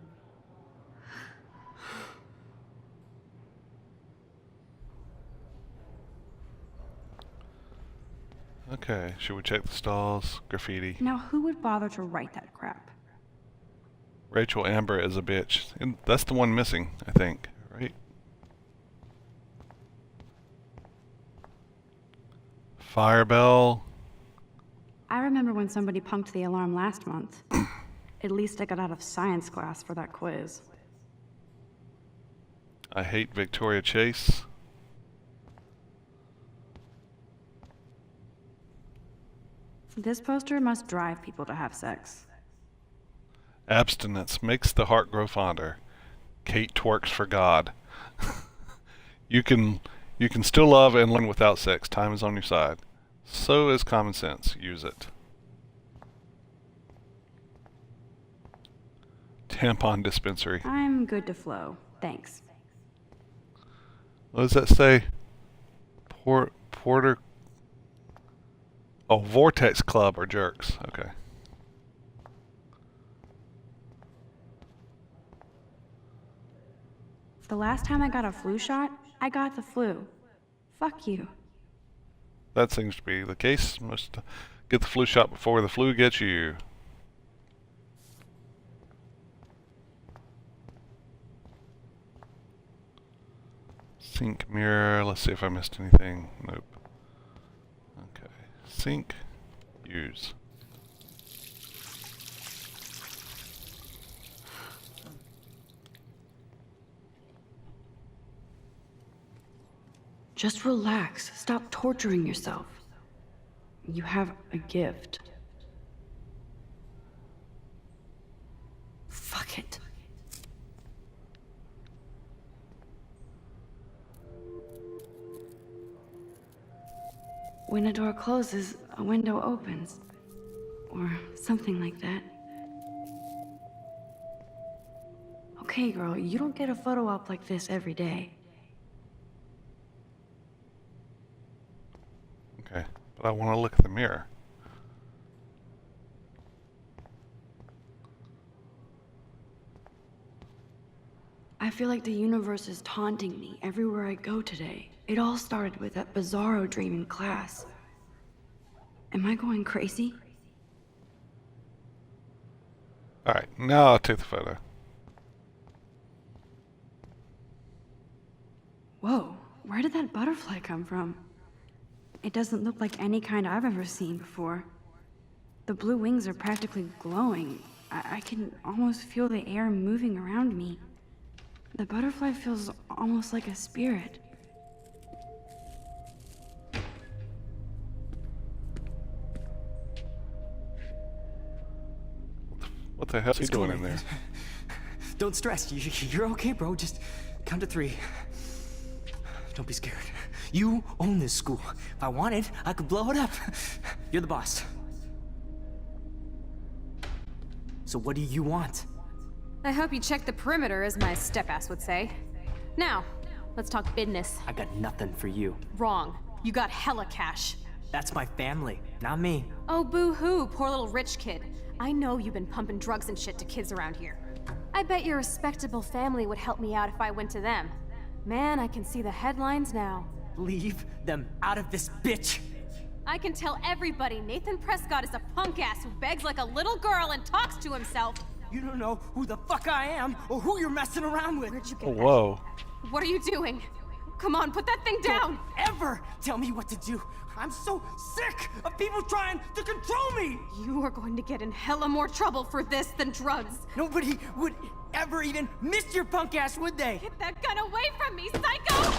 Okay, should we check the stalls? Graffiti. Now, who would bother to write that crap? Rachel Amber is a bitch. And that's the one missing, I think. Right? Firebell. I remember when somebody punked the alarm last month. At least I got out of science class for that quiz. I hate Victoria Chase. This poster must drive people to have sex. Abstinence makes the heart grow fonder. Kate twerks for God. You can still love and learn without sex. Time is on your side. So is common sense. Use it. Tampon dispensary. I'm good to flow. Thanks. What does that say? Porter. Oh, Vortex Club are jerks. Okay. The last time I got a flu shot, I got the flu. Fuck you. That seems to be the case. Must get the flu shot before the flu gets you. Sink mirror. Let's see if I missed anything. Nope. Okay. Sink. Use. Just relax. Stop torturing yourself. You have a gift. Fuck it. when a door closes, a window opens. Or something like that. Okay, girl, you don't get a photo op like this every day. Okay, but I want to look at the mirror. I feel like the universe is taunting me everywhere I go today. It all started with that bizarro dream in class. Am I going crazy? Alright, now I'll take the photo. Whoa, where did that butterfly come from? It doesn't look like any kind I've ever seen before. The blue wings are practically glowing. I can almost feel the air moving around me. The butterfly feels almost like a spirit. What the hell's he doing in there? Don't stress. You're okay, bro. Just count to 3. Don't be scared. You own this school. If I wanted, I could blow it up. You're the boss. So what do you want? I hope you checked the perimeter, as my step-ass would say. Now, let's talk business. I got nothing for you. Wrong. You got hella cash. That's my family, not me. Oh, boo-hoo, poor little rich kid. I know you've been pumping drugs and shit to kids around here. I bet your respectable family would help me out if I went to them. Man, I can see the headlines now. Leave them out of this, bitch! I can tell everybody Nathan Prescott is a punk ass who begs like a little girl and talks to himself. You don't know who the fuck I am or who you're messing around with. Where'd you get Oh, that? whoa. What are you doing? Come on, put that thing down! Don't ever tell me what to do. I'm so sick of people trying to control me! You are going to get in hella more trouble for this than drugs. Nobody would ever even miss your punk ass, would they? Get that gun away from me, psycho!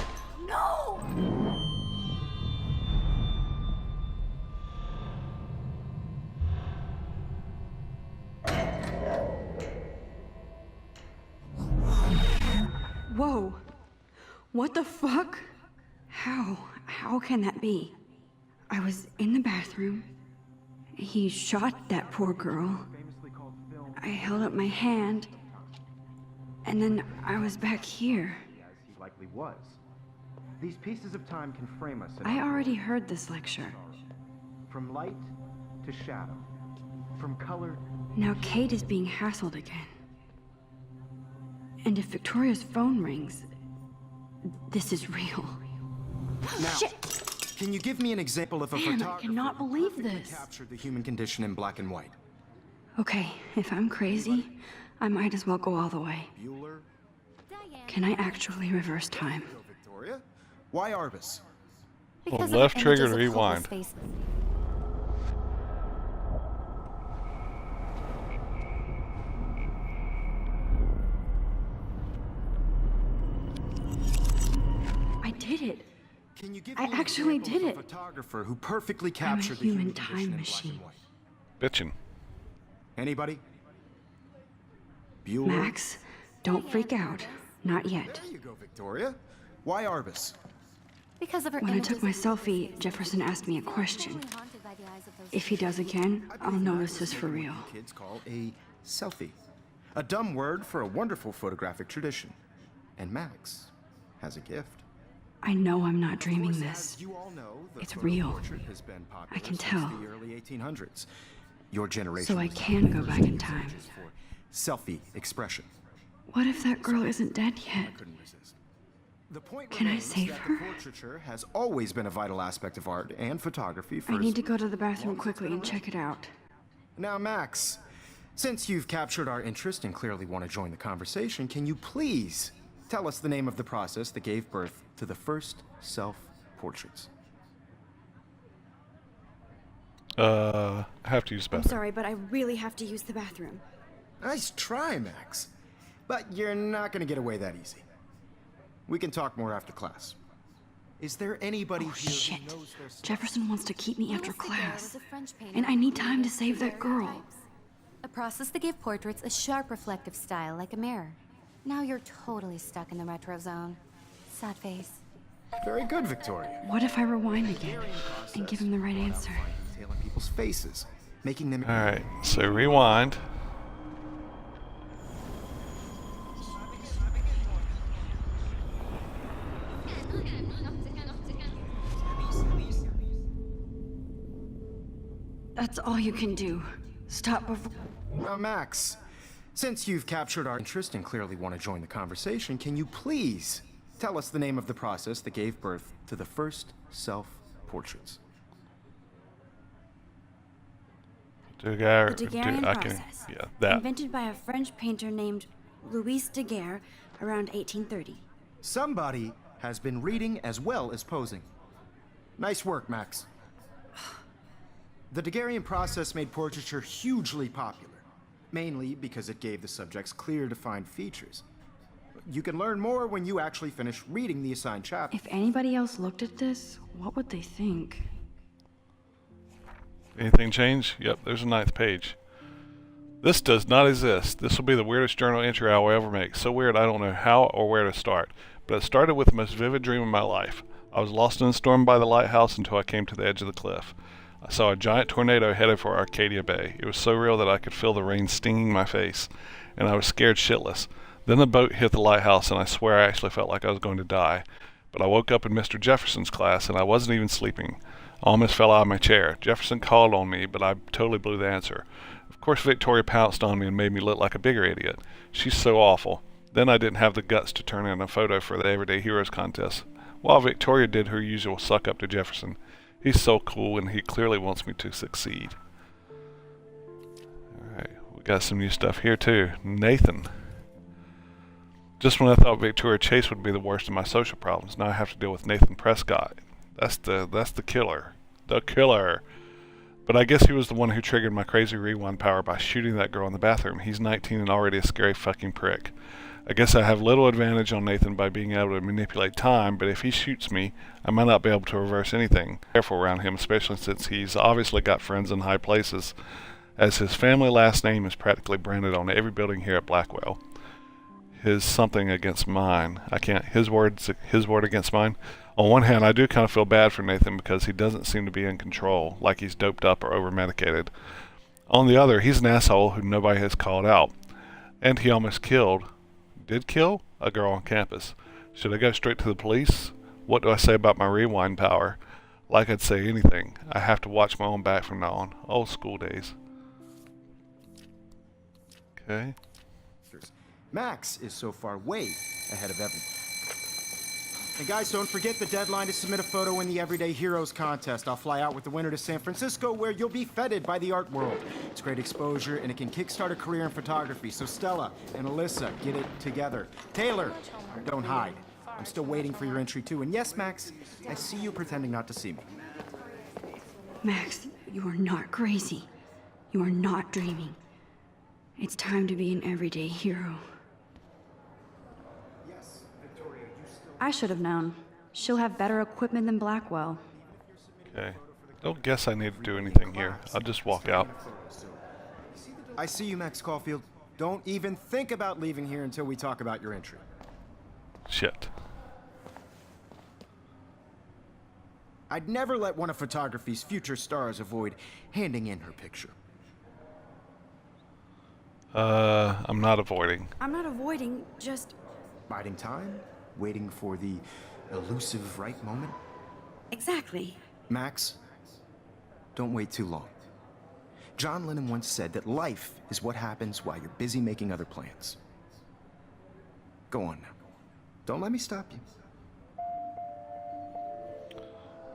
No! Whoa. What the fuck? How can that be? I was in the bathroom. He shot that poor girl. I held up my hand. And then I was back here. As he likely was. These pieces of time can frame us. I already heard this lecture. From light to shadow. From color. Now Kate is being hassled again. And if Victoria's phone rings, this is real. Now, Shit! can you give me an example of a Man, I photographer cannot who believe perfectly this. captured the human condition in black and white? Okay, if I'm crazy, I might as well go all the way. Bueller? Can I actually reverse time? Go, Victoria. Why Arbus? Because of left the trigger images to of hopeless rewind. faces. I did it. Can you give I me an actually example did of a it. photographer who perfectly I'm a captured the human human condition time in black machine. and white? Bitchin'. Anybody? Bueller? Max, don't freak out. Not yet. There you go, Victoria. Why Arbus? Because of her When I images took my of selfie, Jefferson asked me a question. haunted by the eyes of those If he does again, I I'll believe know that this was is for what real. Kids call a selfie. A dumb word for a wonderful photographic tradition. And Max has a gift. I know I'm not dreaming Of course, this. as you all know, the It's photo real. portrait has been popular I can since tell. the early 1800s. Your generation So I was can go the back first in time. researchers for selfie expression. What if that girl isn't dead yet? I couldn't resist. The point Can I remains save that her? the portraiture has always been a vital aspect of art and photography for I as need to go to the bathroom quickly and check it out. Now, Max, since you've captured our interest and clearly want to join the conversation, can you please tell us the name of the process that gave birth to the first self-portraits? I have to use the I'm bathroom. sorry, but I really have to use the bathroom. Nice try, Max. But you're not going to get away that easy. We can talk more after class. Is there anybody Oh here shit. who knows their stuff? Jefferson wants to keep me after Alice Daguerre class. was a French painter And I who need time to created save that girl. daguerreotypes, a process that gave portraits a sharp reflective style like a mirror. Now you're totally stuck in the retro zone. Sad face. Very good, Victoria. What if I rewind again and give him the right answer? Detail on people's faces, making them. Alright, so rewind. That's all you can do. Stop before... Max, since you've captured our interest and clearly want to join the conversation, can you please tell us the name of the process that gave birth to the first self-portraits? The Daguerrean I can, process, yeah, that. invented by a French painter named Louis Daguerre around 1830. Somebody has been reading as well as posing. Nice work, Max. The Daguerrean process made portraiture hugely popular, mainly because it gave the subjects clear, defined features. You can learn more when you actually finish reading the assigned chapter. If anybody else looked at this, what would they think? Anything change? Yep, there's a 9th page. This does not exist. This will be the weirdest journal entry I will ever make. So weird I don't know how or where to start. But it started with the most vivid dream of my life. I was lost in a storm by the lighthouse until I came to the edge of the cliff. I saw a giant tornado headed for Arcadia Bay. It was so real that I could feel the rain stinging my face, and I was scared shitless. Then the boat hit the lighthouse, and I swear I actually felt like I was going to die. But I woke up in Mr. Jefferson's class, and I wasn't even sleeping. I almost fell out of my chair. Jefferson called on me, but I totally blew the answer. Of course, Victoria pounced on me and made me look like a bigger idiot. She's so awful. Then I didn't have the guts to turn in a photo for the Everyday Heroes contest, while Victoria did her usual suck up to Jefferson. He's so cool, and he clearly wants me to succeed. Alright, we got some new stuff here too. Nathan. Just when I thought Victoria Chase would be the worst of my social problems, now I have to deal with Nathan Prescott. That's the killer. The killer. But I guess he was the one who triggered my crazy rewind power by shooting that girl in the bathroom. He's 19 and already a scary fucking prick. I guess I have little advantage on Nathan by being able to manipulate time, but if he shoots me, I might not be able to reverse anything. Careful around him, especially since he's obviously got friends in high places, as his family last name is practically branded on every building here at Blackwell. His something against mine. His word against mine. On one hand, I do kind of feel bad for Nathan because he doesn't seem to be in control, like he's doped up or over-medicated. On the other, he's an asshole who nobody has called out. And he almost did kill a girl on campus. Should I go straight to the police? What do I say about my rewind power? Like I'd say anything. I have to watch my own back from now on. Old school days. Okay. Max is so far way ahead of everyone. And guys, don't forget the deadline to submit a photo in the Everyday Heroes contest. I'll fly out with the winner to San Francisco, where you'll be feted by the art world. It's great exposure, and it can kickstart a career in photography. So Stella and Alyssa, get it together. Taylor, don't hide. I'm still waiting for your entry, too. And yes, Max, I see you pretending not to see me. Max, you are not crazy. You are not dreaming. It's time to be an everyday hero. I should have known. She'll have better equipment than Blackwell. Okay. Don't guess I need to do anything here. I'll just walk out. I see you, Max Caulfield. Don't even think about leaving here until we talk about your entry. Shit. I'd never let one of photography's future stars avoid handing in her picture. I'm not avoiding. I'm not avoiding, just... Biding time? Waiting for the elusive right moment? Exactly. Max, don't wait too long. John Lennon once said that life is what happens while you're busy making other plans. Go on now. Don't let me stop you.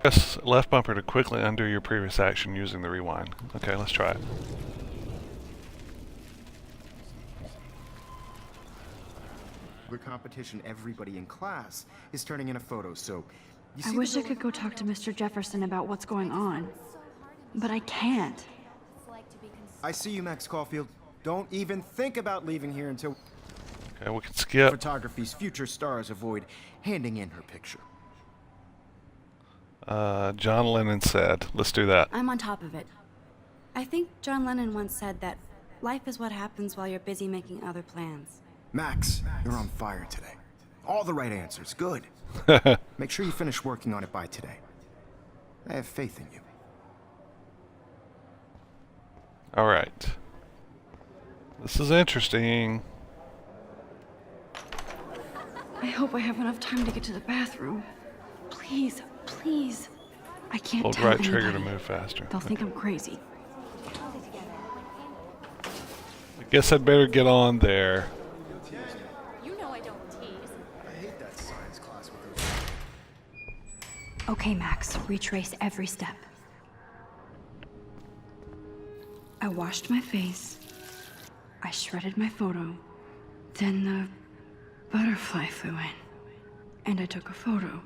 Press left bumper to quickly undo your previous action using the rewind. Okay, let's try it. The competition, everybody in class is turning in a photo, so... I wish I could go talk to Mr. Jefferson about what's going on. But I can't. I see you, Max Caulfield. Don't even think about leaving here until... Okay, we can skip. Photography's future stars avoid handing in her picture. John Lennon said, let's do that. I'm on top of it. I think John Lennon once said that life is what happens while you're busy making other plans. Max, you're on fire today. All the right answers. Good. Make sure you finish working on it by today. I have faith in you. All right. This is interesting. I hope I have enough time to get to the bathroom. Please, please. I can't Hold tell right anybody. trigger to move faster. They'll think I'm crazy. I guess I'd better get on there. You know I don't tease. I hate that science class with those. Okay, Max, retrace every step. I washed my face. I shredded my photo. Then the butterfly flew in. And I took a photo.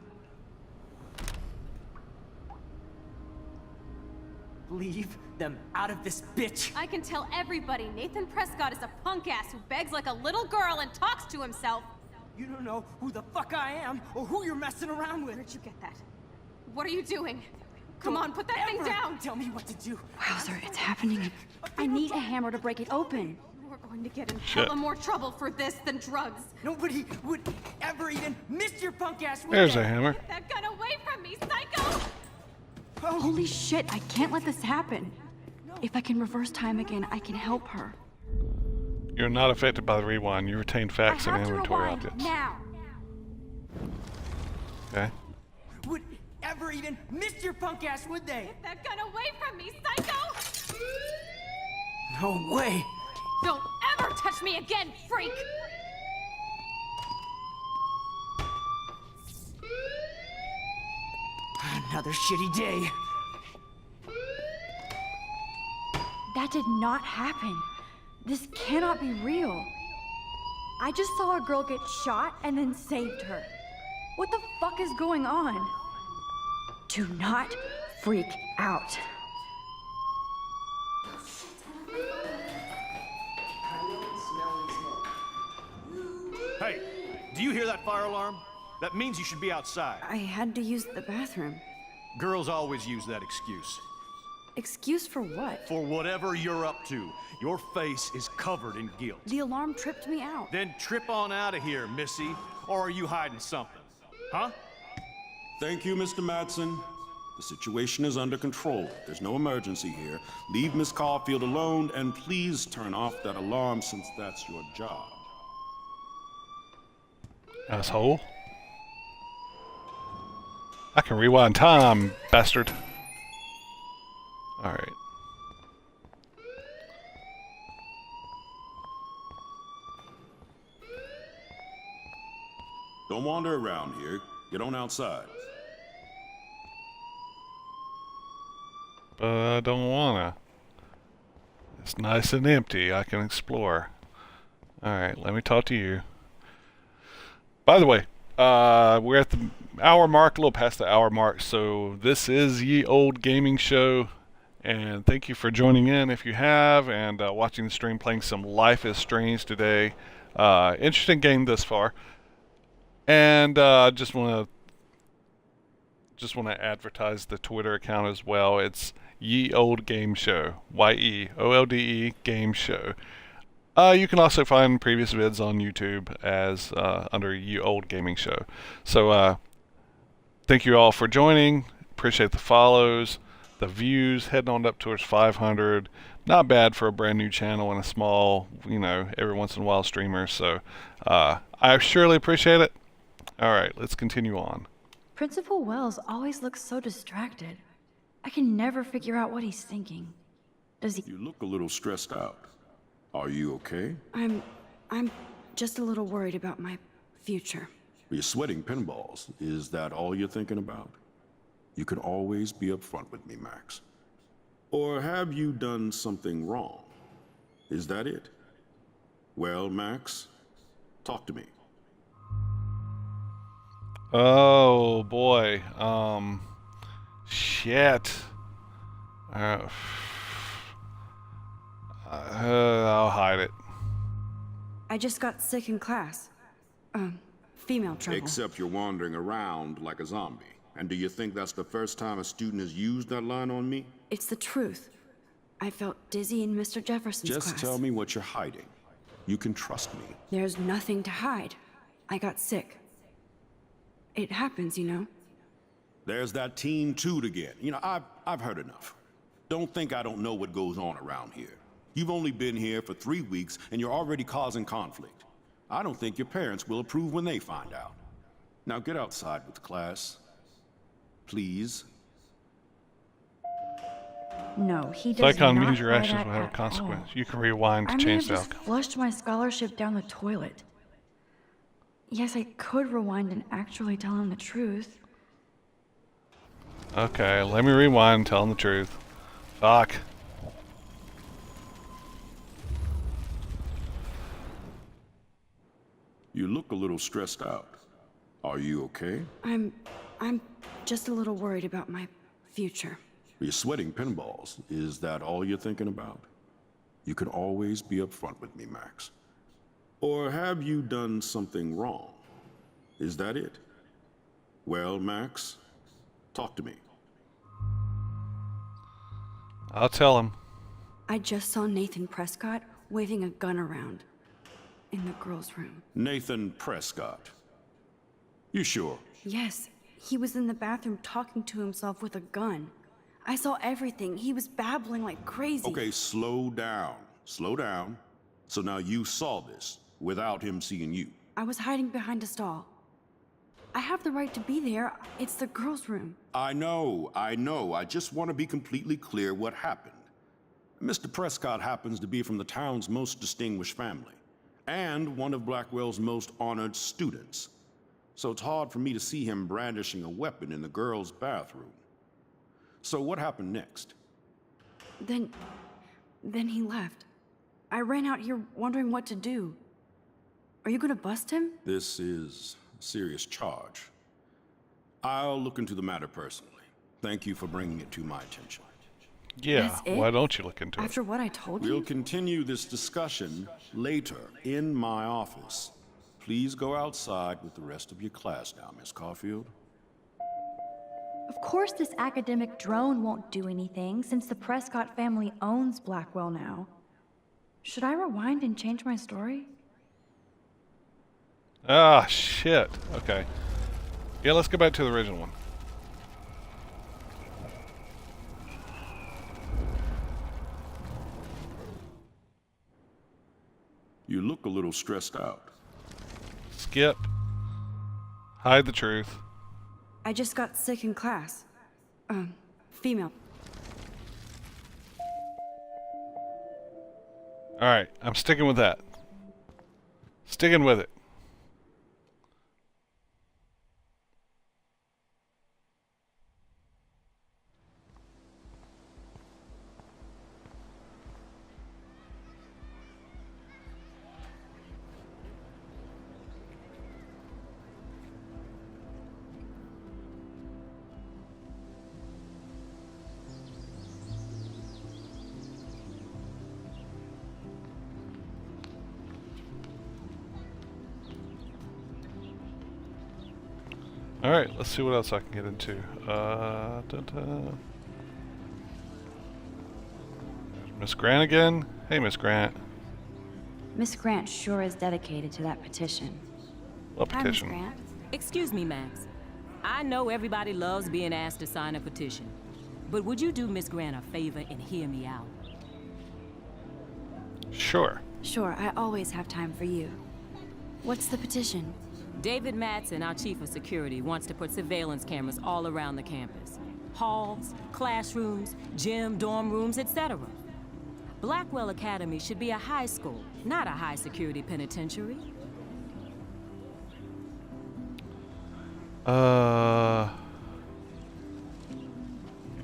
Leave them out of this bitch. I can tell everybody Nathan Prescott is a punk ass who begs like a little girl and talks to himself. You don't know who the fuck I am or who you're messing around with. Where'd you get that? What are you doing? Come on, put that thing Ever down! Tell me what to do. Wowzer, it's happening. I need a hammer to break it open. We're going to get in Shit. hella more trouble for this than drugs. Nobody would ever even miss your punk ass. would There's they? a hammer. Get that gun away from me, psycho! Holy shit, I can't let this happen. If I can reverse time again, I can help her. You're not affected by the rewind. You retain facts and inventory objects. now. Okay. Would ever even miss your punk ass, would they? Get that gun away from me, psycho! No way. Don't ever touch me again, freak! Another shitty day. That did not happen. This cannot be real. I just saw a girl get shot and then saved her. What the fuck is going on? Do not freak out. Hey, do you hear that fire alarm? That means you should be outside. I had to use the bathroom. Girls always use that excuse. Excuse for what? For whatever you're up to, your face is covered in guilt. The alarm tripped me out. Then trip on out of here, Missy. Or are you hiding something? Huh? Thank you, Mr. Madsen. The situation is under control. There's no emergency here. Leave Miss Caulfield alone, and please turn off that alarm since that's your job. Asshole. I can rewind time, bastard. Alright. Don't wander around here. Get on outside. But I don't wanna. It's nice and empty. I can explore. Alright, let me talk to you. By the way, we're at the hour mark, a little past the hour mark, so this is Ye Old Gaming Show, and thank you for joining in if you have, and watching the stream, playing some Life is Strange today. Interesting game thus far, and just want to advertise the Twitter account as well. It's Ye Old Game Show, YEOLDE Game Show. You can also find previous vids on YouTube as under Ye Old Gaming Show. So thank you all for joining. Appreciate the follows, the views, heading on up towards 500. Not bad for a brand new channel and a small, every once in a while streamer. So I surely appreciate it. All right, let's continue on. Principal Wells always looks so distracted. I can never figure out what he's thinking. Does he? You look a little stressed out. Are you okay? I'm just a little worried about my future. You're sweating pinballs. Is that all you're thinking about? You can always be upfront with me, Max. Or have you done something wrong? Is that it? Well, Max, talk to me. Oh boy. Shit. I'll hide it. I just got sick in class. Female trouble. Except you're wandering around like a zombie. And do you think that's the first time a student has used that line on me? It's the truth. I felt dizzy in Mr. Jefferson's class. Just tell me what you're hiding. You can trust me. There's nothing to hide. I got sick. It happens, you know. There's that teen toot again. You know, I've heard enough. Don't think I don't know what goes on around here. You've only been here for 3 weeks, and you're already causing conflict. I don't think your parents will approve when they find out. Now get outside with class. Please. No, he does Psychon not means your buy actions that will have a at consequence. all. You can rewind to I may change have the just outcome. flushed my scholarship down the toilet. Yes, I could rewind and actually tell him the truth. Okay, let me rewind and tell him the truth. Fuck. You look a little stressed out. Are you okay? I'm just a little worried about my future. You're sweating pinballs. Is that all you're thinking about? You can always be upfront with me, Max. Or have you done something wrong? Is that it? Well, Max, talk to me. I'll tell him. I just saw Nathan Prescott waving a gun around in the girls' room. Nathan Prescott. You sure? Yes, he was in the bathroom talking to himself with a gun. I saw everything. He was babbling like crazy. Okay, slow down. Slow down. So now you saw this without him seeing you. I was hiding behind a stall. I have the right to be there. It's the girls' room. I know. I just want to be completely clear what happened. Mr. Prescott happens to be from the town's most distinguished family, and one of Blackwell's most honored students. So it's hard for me to see him brandishing a weapon in the girls' bathroom. So what happened next? Then he left. I ran out here wondering what to do. Are you gonna bust him? This is a serious charge. I'll look into the matter personally. Thank you for bringing it to my attention. Yeah, That's it? why don't you look into it? After what I told We'll you? continue this discussion later in my office. Please go outside with the rest of your class now, Miss Caulfield. Of course this academic drone won't do anything, since the Prescott family owns Blackwell now. Should I rewind and change my story? Ah, shit. Okay. Yeah, let's go back to the original one. You look a little stressed out. Skip. Hide the truth. I just got sick in class. Female. Alright, I'm sticking with that. Sticking with it. Alright, let's see what else I can get into. Miss Grant again? Hey, Miss Grant. Miss Grant sure is dedicated to that petition. What Hi, Miss petition? Grant. Excuse me, Max. I know everybody loves being asked to sign a petition, but would you do Miss Grant a favor and hear me out? Sure. Sure, I always have time for you. What's the petition? David Matson, our chief of security, wants to put surveillance cameras all around the campus. Halls, classrooms, gym, dorm rooms, etc. Blackwell Academy should be a high school, not a high-security penitentiary. It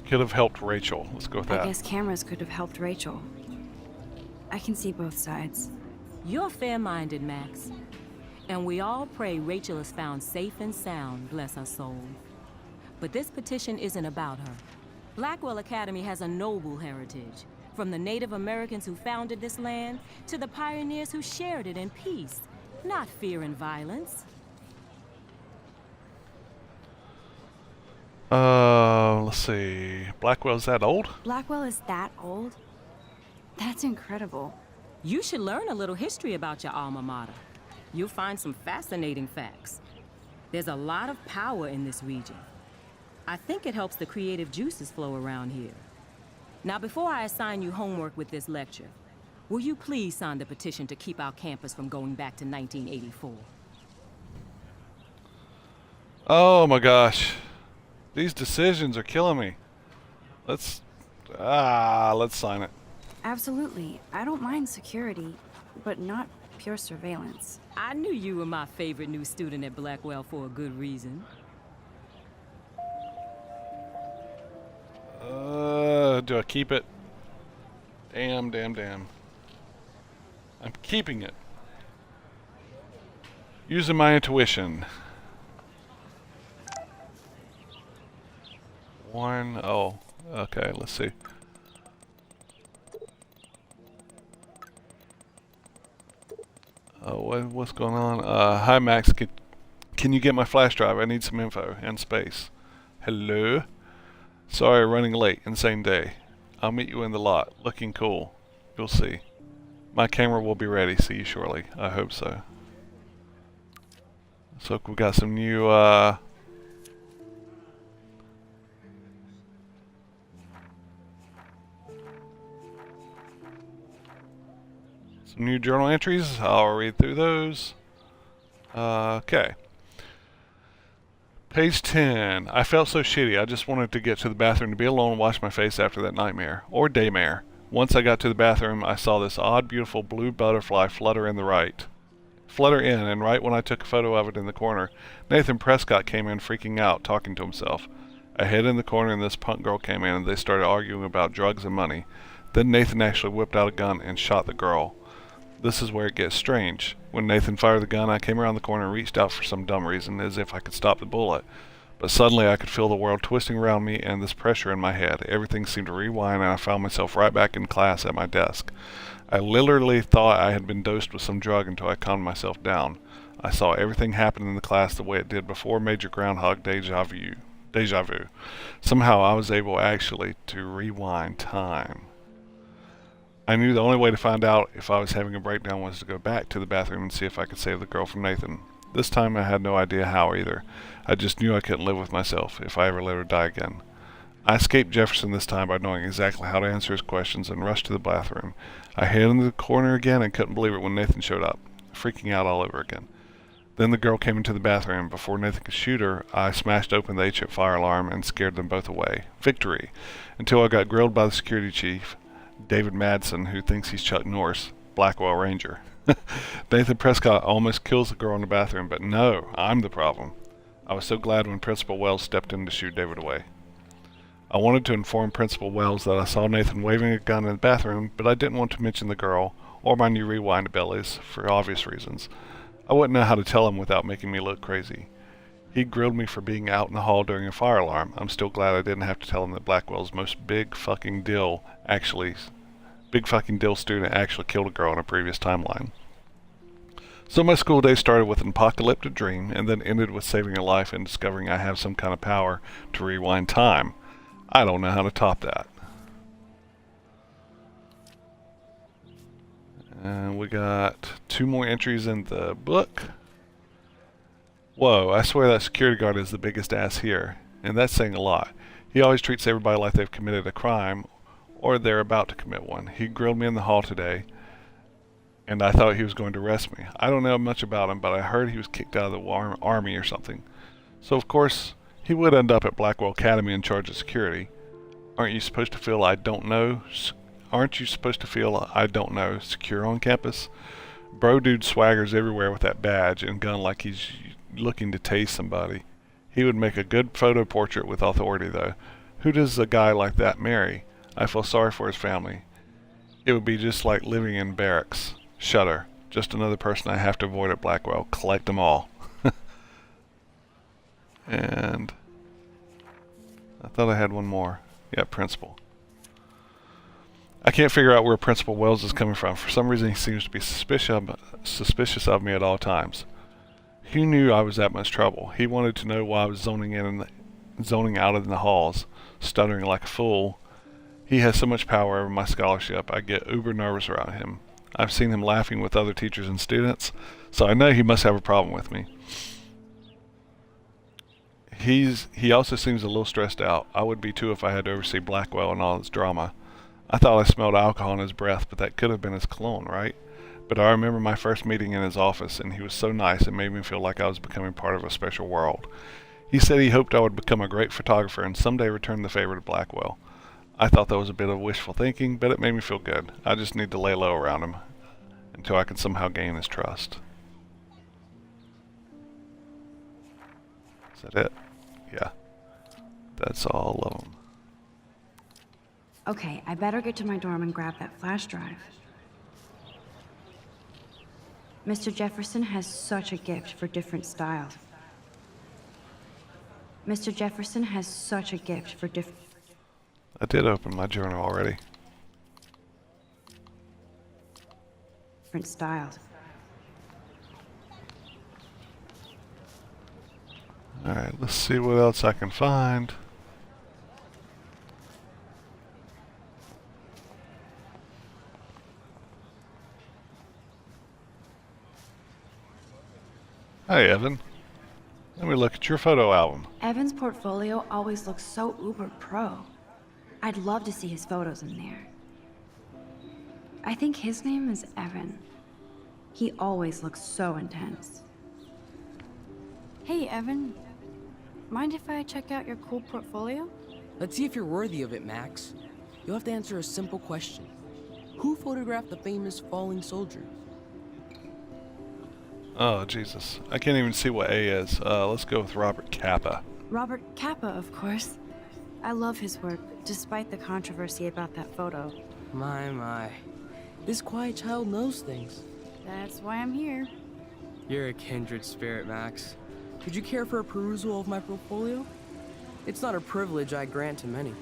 could have helped Rachel. Let's go with that. I guess cameras could have helped Rachel. I can see both sides. You're fair-minded, Max. And we all pray Rachel is found safe and sound, bless her soul. But this petition isn't about her. Blackwell Academy has a noble heritage, from the Native Americans who founded this land to the pioneers who shared it in peace, not fear and violence. Let's see. Blackwell's that old? Blackwell is that old? That's incredible. You should learn a little history about your alma mater. You'll find some fascinating facts. There's a lot of power in this region. I think it helps the creative juices flow around here. Now, before I assign you homework with this lecture, will you please sign the petition to keep our campus from going back to 1984? Oh my gosh. These decisions are killing me. Let's sign it. Absolutely. I don't mind security, but not pure surveillance. I knew you were my favorite new student at Blackwell for a good reason. Do I keep it? Damn. I'm keeping it. Using my intuition. Oh, okay, let's see. What's going on? Hi Max, can you get my flash drive? I need some info and space. Hello? Sorry, running late. Insane day. I'll meet you in the lot. Looking cool. You'll see. My camera will be ready. See you shortly. I hope so. So we got some new journal entries. I'll read through those. Okay. Page 10. I felt so shitty. I just wanted to get to the bathroom to be alone and wash my face after that nightmare. Or daymare. Once I got to the bathroom, I saw this odd, beautiful blue butterfly flutter in, and right when I took a photo of it in the corner, Nathan Prescott came in freaking out, talking to himself. I hid in the corner and this punk girl came in and they started arguing about drugs and money. Then Nathan actually whipped out a gun and shot the girl. This is where it gets strange. When Nathan fired the gun, I came around the corner and reached out for some dumb reason, as if I could stop the bullet. But suddenly I could feel the world twisting around me and this pressure in my head. Everything seemed to rewind and I found myself right back in class at my desk. I literally thought I had been dosed with some drug until I calmed myself down. I saw everything happen in the class the way it did before Major Groundhog deja vu. Somehow I was able actually to rewind time. I knew the only way to find out if I was having a breakdown was to go back to the bathroom and see if I could save the girl from Nathan. This time I had no idea how either. I just knew I couldn't live with myself if I ever let her die again. I escaped Jefferson this time by knowing exactly how to answer his questions and rushed to the bathroom. I hid in the corner again and couldn't believe it when Nathan showed up, freaking out all over again. Then the girl came into the bathroom. Before Nathan could shoot her, I smashed open the HIP fire alarm and scared them both away. Victory! Until I got grilled by the security chief, David Madsen, who thinks he's Chuck Norris, Blackwell Ranger. Nathan Prescott almost kills the girl in the bathroom, but no, I'm the problem. I was so glad when Principal Wells stepped in to shoot David away. I wanted to inform Principal Wells that I saw Nathan waving a gun in the bathroom, but I didn't want to mention the girl or my new rewind abilities for obvious reasons. I wouldn't know how to tell him without making me look crazy. He grilled me for being out in the hall during a fire alarm. I'm still glad I didn't have to tell him that Blackwell's most big fucking deal student actually killed a girl in a previous timeline. So my school day started with an apocalyptic dream and then ended with saving a life and discovering I have some kind of power to rewind time. I don't know how to top that. And we got 2 more entries in the book. Whoa, I swear that security guard is the biggest ass here, and that's saying a lot. He always treats everybody like they've committed a crime or they're about to commit one. He grilled me in the hall today, and I thought he was going to arrest me. I don't know much about him, but I heard he was kicked out of the army or something. So of course, he would end up at Blackwell Academy in charge of security. Aren't you supposed to feel I don't know secure on campus? Bro dude swaggers everywhere with that badge and gun like he's looking to tase somebody. He would make a good photo portrait with authority though. Who does a guy like that marry? I feel sorry for his family. It would be just like living in barracks. Shudder. Just another person I have to avoid at Blackwell. Collect them all. And I thought I had one more. Yeah, Principal. I can't figure out where Principal Wells is coming from. For some reason he seems to be suspicious of me at all times. Who knew I was that much trouble? He wanted to know why I was zoning out in the halls, stuttering like a fool. He has so much power over my scholarship, I get uber nervous around him. I've seen him laughing with other teachers and students, so I know he must have a problem with me. He also seems a little stressed out. I would be too if I had to oversee Blackwell and all his drama. I thought I smelled alcohol in his breath, but that could have been his cologne, right? But I remember my first meeting in his office, and he was so nice it made me feel like I was becoming part of a special world. He said he hoped I would become a great photographer and someday return the favor to Blackwell. I thought that was a bit of wishful thinking, but it made me feel good. I just need to lay low around him until I can somehow gain his trust. Is that it? Yeah. That's all of them. Okay, I better get to my dorm and grab that flash drive. Mr. Jefferson has such a gift for different styles. Mr. Jefferson has such a gift for I did open my journal already. different styles. Alright, let's see what else I can find. Hey, Evan. Let me look at your photo album. Evan's portfolio always looks so uber pro. I'd love to see his photos in there. I think his name is Evan. He always looks so intense. Hey, Evan. Mind if I check out your cool portfolio? Let's see if you're worthy of it, Max. You'll have to answer a simple question. Who photographed the famous falling soldier? Oh, Jesus. I can't even see what A is. Let's go with Robert Capa. Robert Capa, of course. I love his work, despite the controversy about that photo. My. This quiet child knows things. That's why I'm here. You're a kindred spirit, Max. Would you care for a perusal of my portfolio? It's not a privilege I grant to many.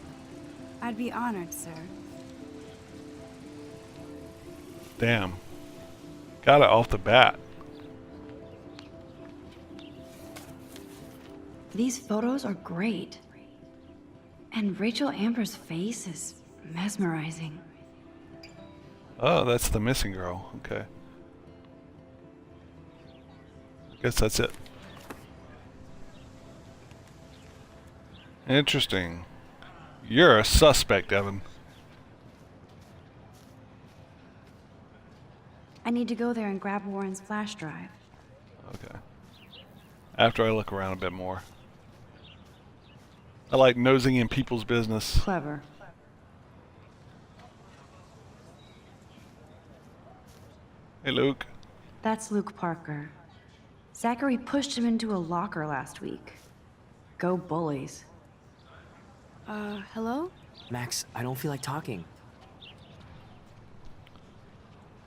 I'd be honored, sir. Damn. Got it off the bat. These photos are great. And Rachel Amber's face is mesmerizing. Oh, that's the missing girl. Okay. Guess that's it. Interesting. You're a suspect, Evan. I need to go there and grab Warren's flash drive. Okay. After I look around a bit more. I like nosing in people's business. Clever. Hey, Luke. That's Luke Parker. Zachary pushed him into a locker last week. Go bullies. Hello? Max, I don't feel like talking.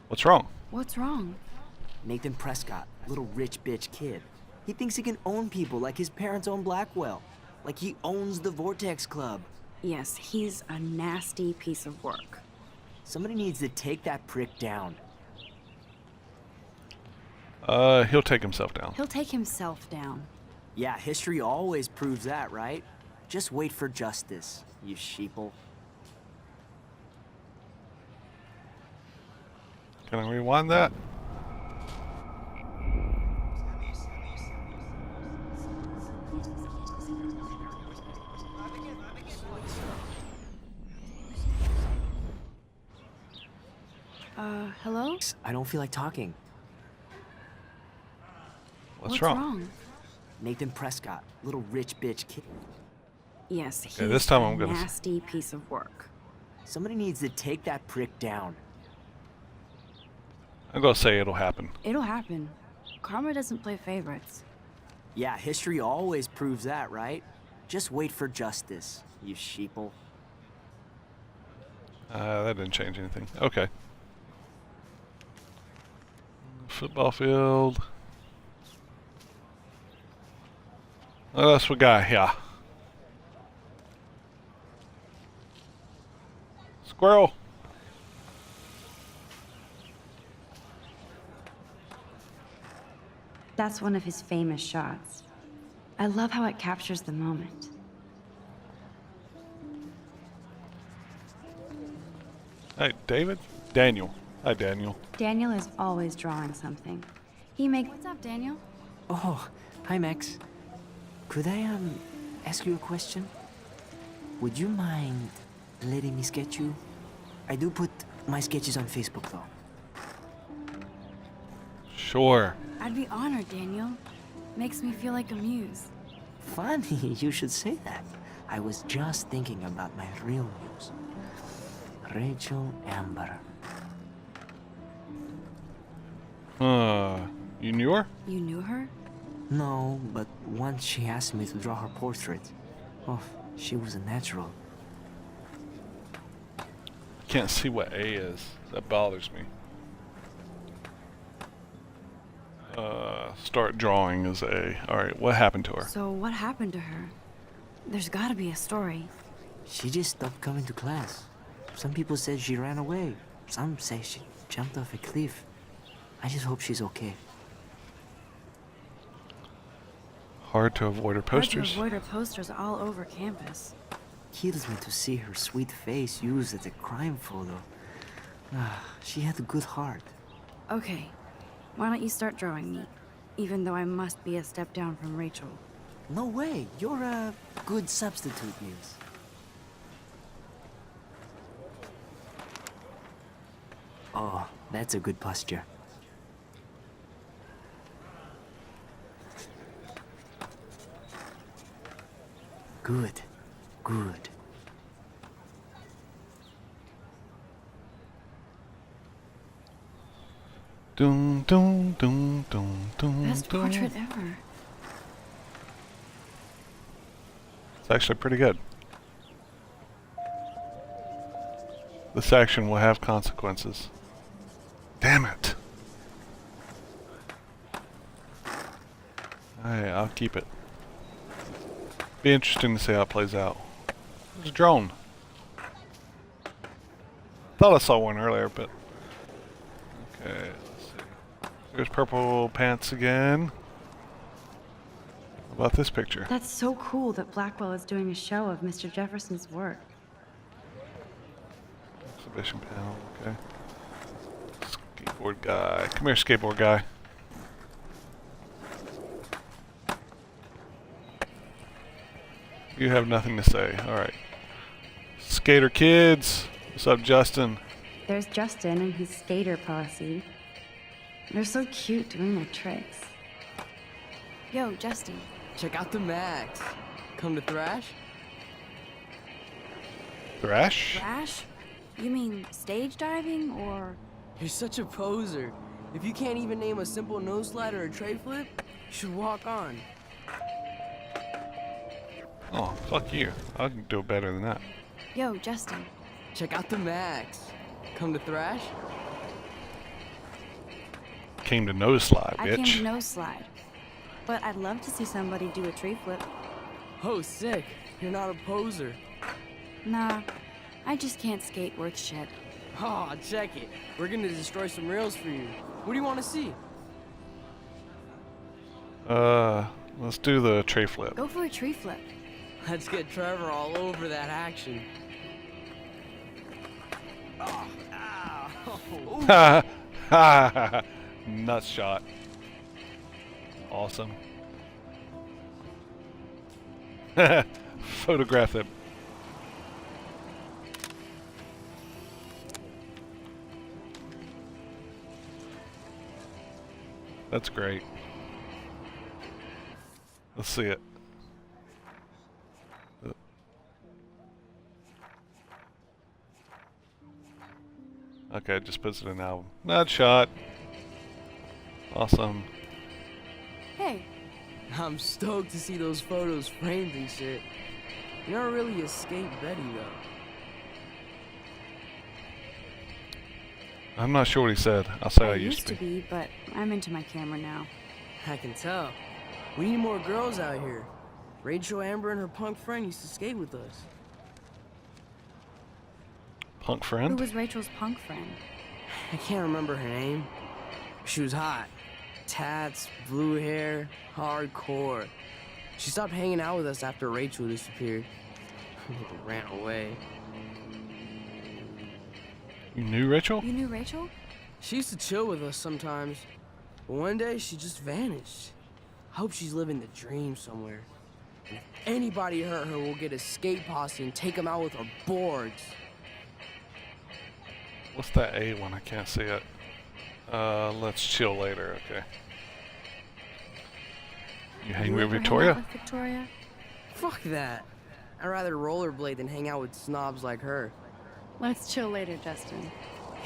What's wrong? What's wrong? Nathan Prescott, little rich bitch kid. He thinks he can own people like his parents own Blackwell. Like he owns the Vortex Club. Yes, he's a nasty piece of work. Somebody needs to take that prick down. He'll take himself down. He'll take himself down. Yeah, history always proves that, right? Just wait for justice, you sheeple. Can I rewind that? Hello? I don't feel like talking. What's wrong? Nathan Prescott, little rich bitch kid. Yes, he's this time a I'm gonna nasty piece of work. Somebody needs to take that prick down. I'm gonna say it'll happen. It'll happen. Karma doesn't play favorites. Yeah, history always proves that, right? Just wait for justice, you sheeple. That didn't change anything. Okay. Football field. What else we got here? Squirrel. That's one of his famous shots. I love how it captures the moment. Hey, David? Daniel. Hi, Daniel. Daniel is always drawing something. He makes... What's up, Daniel? Oh, hi, Max. Could I, ask you a question? Would you mind letting me sketch you? I do put my sketches on Facebook, though. Sure. I'd be honored, Daniel. Makes me feel like a muse. Funny you should say that. I was just thinking about my real muse. Rachel Amber. You knew her? You knew her? No, but once she asked me to draw her portrait. Oh, she was a natural. Can't see what A is. That bothers me. Start drawing is A. Alright, what happened to her? So what happened to her? There's gotta be a story. She just stopped coming to class. Some people said she ran away. Some say she jumped off a cliff. I just hope she's okay. Hard to avoid her posters. Hard to avoid her posters all over campus. Kills me to see her sweet face used as a crime photo. She had a good heart. Okay, why don't you start drawing me? Even though I must be a step down from Rachel. No way, you're a good substitute, Muse. Oh, that's a good posture. Good, good. Dun dun dun dun dun. Best portrait ever. It's actually pretty good. This action will have consequences. Damn it. Alright, I'll keep it. Be interesting to see how it plays out. There's a drone. Thought I saw one earlier, but... Okay, let's see. There's purple pants again. How about this picture? That's so cool that Blackwell is doing a show of Mr. Jefferson's work. Exhibition panel, okay. Skateboard guy. Come here, skateboard guy. You have nothing to say. Alright. Skater kids. What's up, Justin? There's Justin and his skater posse. They're so cute doing their tricks. Yo, Justin. Check out the Max. Come to Thrash? Thrash? Thrash? You mean stage diving or... You're such a poser. If you can't even name a simple nose slide or a tray flip, you should walk on. Oh, fuck you. I can do it better than that. Yo, Justin. Check out the Max. Come to Thrash? Came to nose slide, bitch. I came to nose slide. But I'd love to see somebody do a tree flip. Oh, sick. You're not a poser. Nah, I just can't skate worth shit. Oh, check it. We're gonna destroy some rails for you. What do you want to see? Let's do the tray flip. Go for a tree flip. Let's get Trevor all over that action. Oh, ow. Ha ha. Nuts shot. Awesome. Photograph them. That's great. Let's see it. Okay, it just puts it in an album. Nut shot. Awesome. Hey. I'm stoked to see those photos framed and shit. You never really escaped Betty, though. I'm not sure what he said. I'll say I used to be, but I'm into my camera now. I can tell. We need more girls out here. Rachel Amber and her punk friend used to skate with us. Punk friend? Who was Rachel's punk friend? I can't remember her name. She was hot. Tats, blue hair, hardcore. She stopped hanging out with us after Rachel disappeared. Ran away. You knew Rachel? You knew Rachel? She used to chill with us sometimes. But one day, she just vanished. I hope she's living the dream somewhere. And if anybody hurt her, we'll get a skate posse and take them out with our boards. What's that A one? I can't see it. Let's chill later, okay. You hang with Victoria? Victoria? Fuck that. I'd rather rollerblade than hang out with snobs like her. Let's chill later, Justin.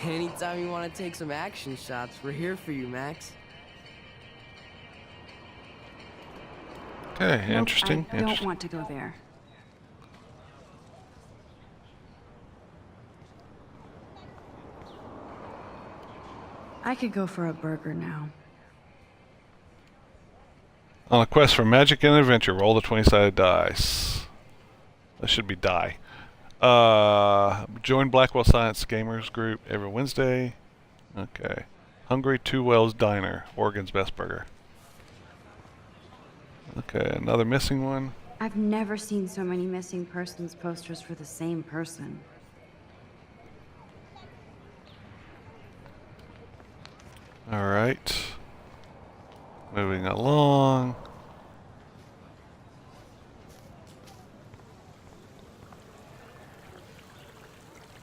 Anytime you want to take some action shots, we're here for you, Max. Okay, Nope, interesting. I don't want to go there. I could go for a burger now. On a quest for magic and adventure, roll the 20-sided dice. That should be die. Join Blackwell Science Gamers group every Wednesday. Okay. Hungry Two Wells Diner, Oregon's best burger. Okay, another missing one. I've never seen so many missing persons posters for the same person. Alright. Moving along.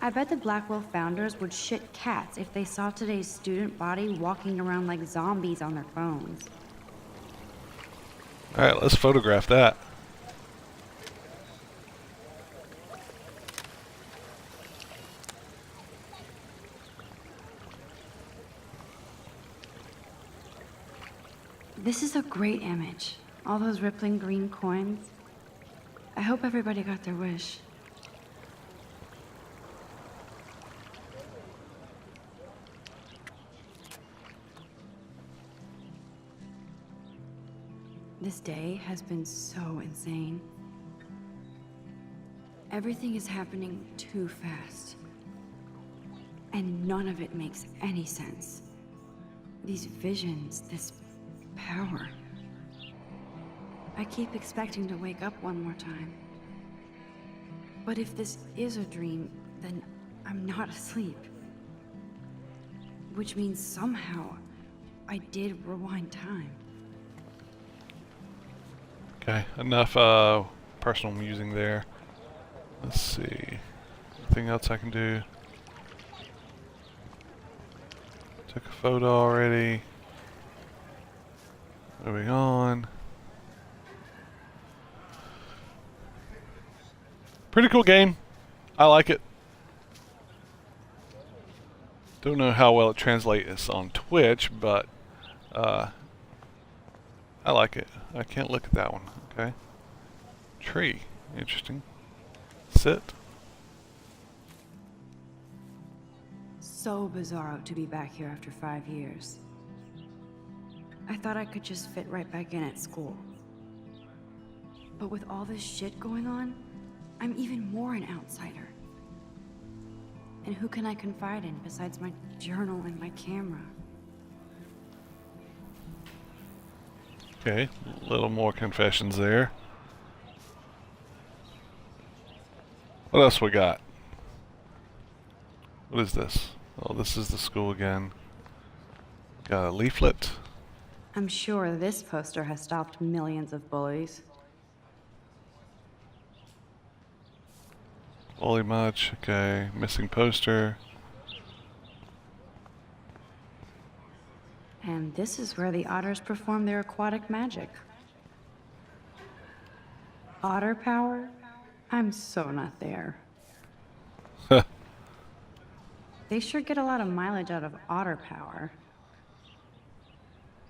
I bet the Blackwell founders would shit cats if they saw today's student body walking around like zombies on their phones. Alright, let's photograph that. This is a great image. All those rippling green coins. I hope everybody got their wish. This day has been so insane. Everything is happening too fast. And none of it makes any sense. These visions, this power. I keep expecting to wake up one more time. But if this is a dream, then I'm not asleep. Which means somehow I did rewind time. Okay, enough personal musing there. Let's see. Anything else I can do? Took a photo already. Moving on. Pretty cool game. I like it. Don't know how well it translates on Twitch, but I like it. I can't look at that one. Okay. Tree. Interesting. Sit. So bizarro to be back here after 5 years. I thought I could just fit right back in at school. But with all this shit going on, I'm even more an outsider. And who can I confide in besides my journal and my camera? Okay, a little more confessions there. What else we got? What is this? Oh, this is the school again. Got a leaflet. I'm sure this poster has stopped millions of bullies. Bully much. Okay, missing poster. And this is where the otters perform their aquatic magic. Otter power? I'm so not there. They sure get a lot of mileage out of otter power.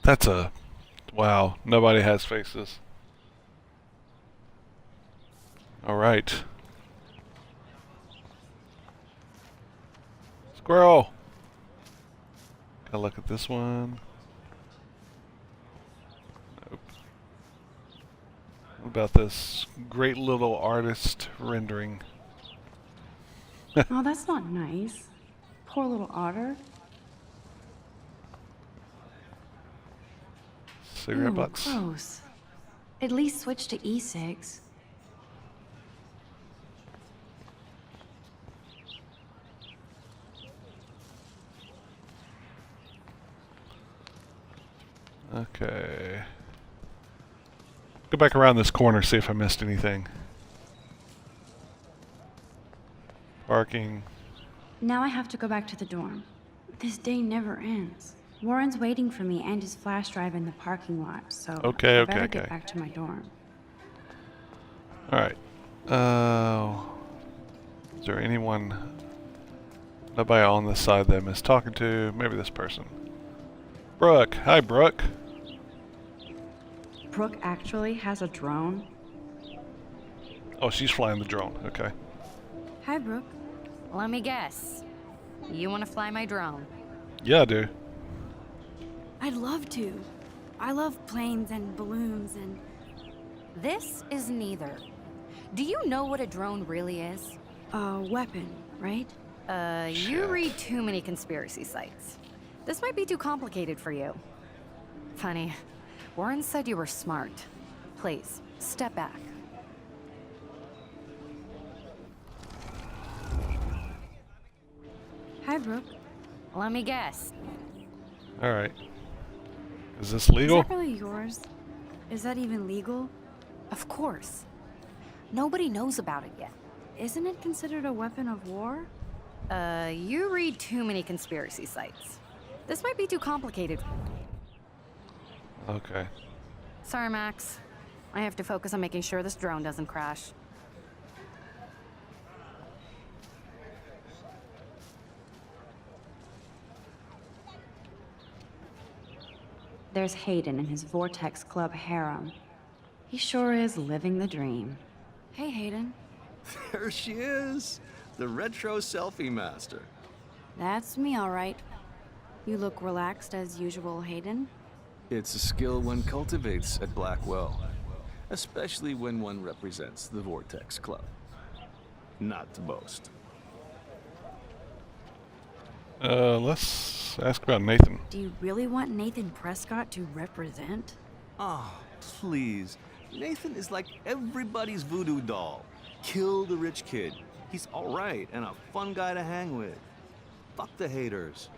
That's a... Wow, nobody has faces. Alright. Squirrel! Gotta look at this one. Nope. What about this great little artist rendering? Oh, that's not nice. Poor little otter. Cigarette Ew, butts. gross. At least switch to e-cigs. Okay. Go back around this corner, see if I missed anything. Parking. Now I have to go back to the dorm. This day never ends. Warren's waiting for me and his flash drive in the parking lot, so I better get back to my dorm. Alright. Is there anyone... Nobody on this side that I missed talking to? Maybe this person. Brooke. Hi, Brooke. Brooke actually has a drone? Oh, she's flying the drone. Okay. Hi, Brooke. Let me guess. You want to fly my drone? Yeah, I do. I'd love to. I love planes and balloons and... This is neither. Do you know what a drone really is? A weapon, right? You read too many conspiracy sites. This might be too complicated for you. Funny. Warren said you were smart. Please, step back. Hi, Brooke. Let me guess. Alright. Is this legal? Is that really yours? Is that even legal? Of course. Nobody knows about it yet. Isn't it considered a weapon of war? You read too many conspiracy sites. This might be too complicated. Okay. Sorry, Max. I have to focus on making sure this drone doesn't crash. There's Hayden and his Vortex Club harem. He sure is living the dream. Hey, Hayden. There she is, the retro selfie master. That's me, all right. You look relaxed as usual, Hayden. It's a skill one cultivates at Blackwell, especially when one represents the Vortex Club. Not to boast. Let's ask about Nathan. Do you really want Nathan Prescott to represent? Oh, please. Nathan is like everybody's voodoo doll. Kill the rich kid. He's all right and a fun guy to hang with. Fuck the haters.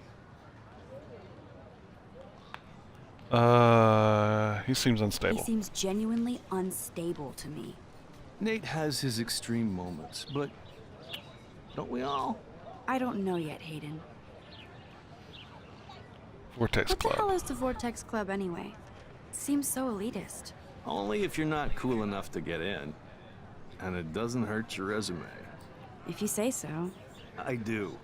He seems unstable. He seems genuinely unstable to me. Nate has his extreme moments, but don't we all? I don't know yet, Hayden. Vortex Club. What the hell is the Vortex Club anyway? Seems so elitist. Only if you're not cool enough to get in. And it doesn't hurt your resume. If you say so. I do.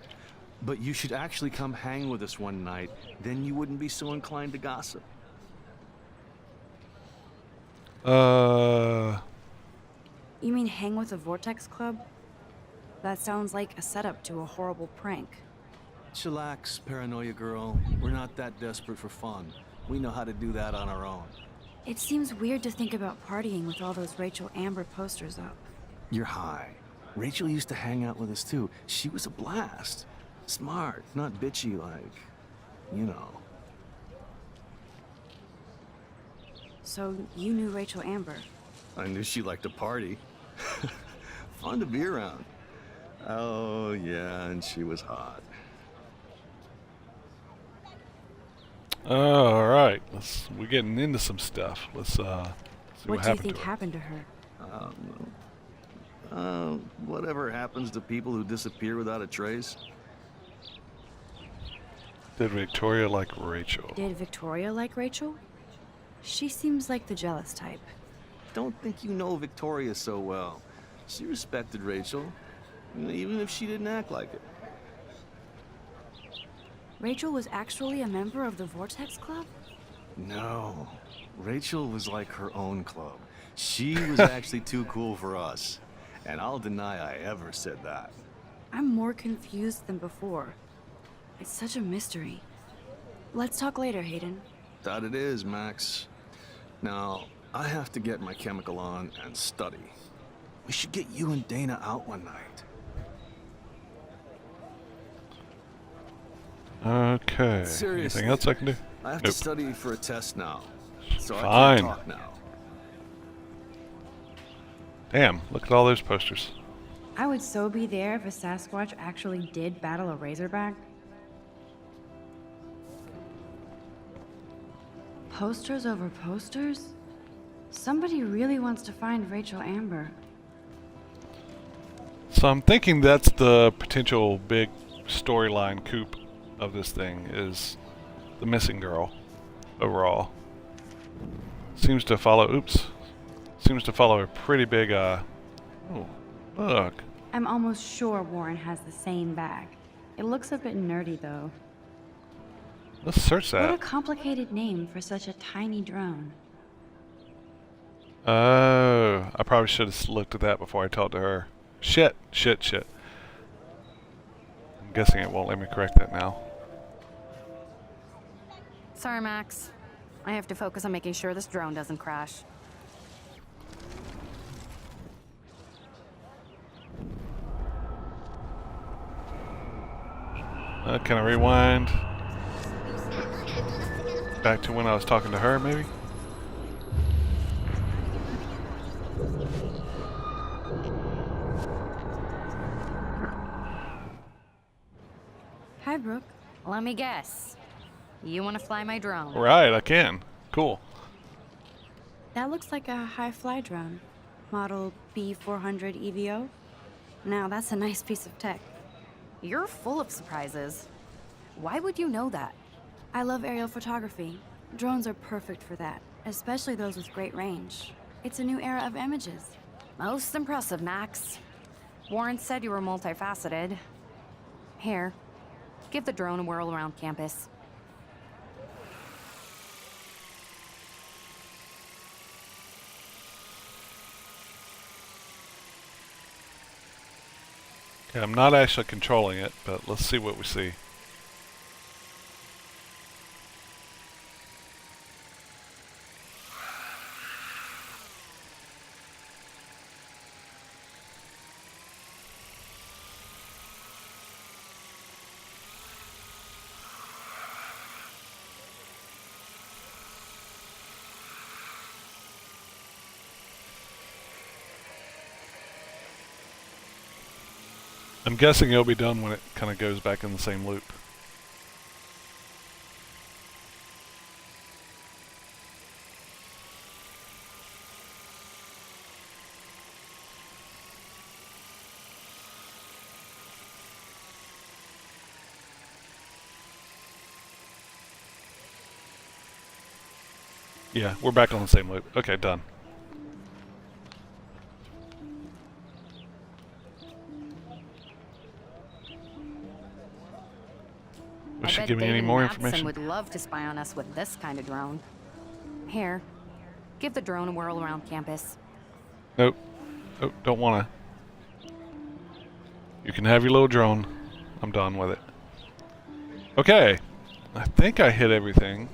But you should actually come hang with us one night, then you wouldn't be so inclined to gossip. You mean hang with the Vortex Club? That sounds like a setup to a horrible prank. Chillax, paranoia girl. We're not that desperate for fun. We know how to do that on our own. It seems weird to think about partying with all those Rachel Amber posters up. You're high. Rachel used to hang out with us too. She was a blast. Smart, not bitchy like, you know. So you knew Rachel Amber? I knew she liked to party. Fun to be around. Oh yeah, and she was hot. All right, we're getting into some stuff. Let's see what do you think happened to her? Whatever happens to people who disappear without a trace. Did Victoria like Rachel? Did Victoria like Rachel? She seems like the jealous type. Don't think you know Victoria so well. She respected Rachel, even if she didn't act like it. Rachel was actually a member of the Vortex Club? No. Rachel was like her own club. She was actually too cool for us. And I'll deny I ever said that. I'm more confused than before. It's such a mystery. Let's talk later, Hayden. That it is, Max. Now, I have to get my chemical on and study. We should get you and Dana out one night. Okay. Seriously, Anything else I can do? I have Nope. to study for a test now. So I Fine. can't talk now. Damn, look at all those posters. I would so be there if a Sasquatch actually did battle a Razorback. Posters over posters? Somebody really wants to find Rachel Amber. So I'm thinking that's the potential big storyline coup of this thing, is the missing girl overall. Seems to follow a pretty big oh, look. I'm almost sure Warren has the same bag. It looks a bit nerdy though. Let's search What a that. complicated name for such a tiny drone. Oh, I probably should have looked at that before I talked to her. Shit. I'm guessing it won't let me correct that now. Sorry, Max. I have to focus on making sure this drone doesn't crash. Can I rewind back to when I was talking to her, maybe? Hi, Brooke. Let me guess. You want to fly my drone? Right, I can. Cool. That looks like a high-fly drone. Model B400 EVO. Now, that's a nice piece of tech. You're full of surprises. Why would you know that? I love aerial photography. Drones are perfect for that, especially those with great range. It's a new era of images. Most impressive, Max. Warren said you were multifaceted. Here, give the drone a whirl around campus. Okay, I'm not actually controlling it, but let's see what we see. I'm guessing it'll be done when it kind of goes back in the same loop. Yeah, we're back on the same loop. Okay, done. Was she giving me any more information? Would love to spy on us with this kind of drone. Here, give the drone a whirl around campus. Nope. Nope, don't wanna. You can have your little drone. I'm done with it. Okay. I think I hit everything.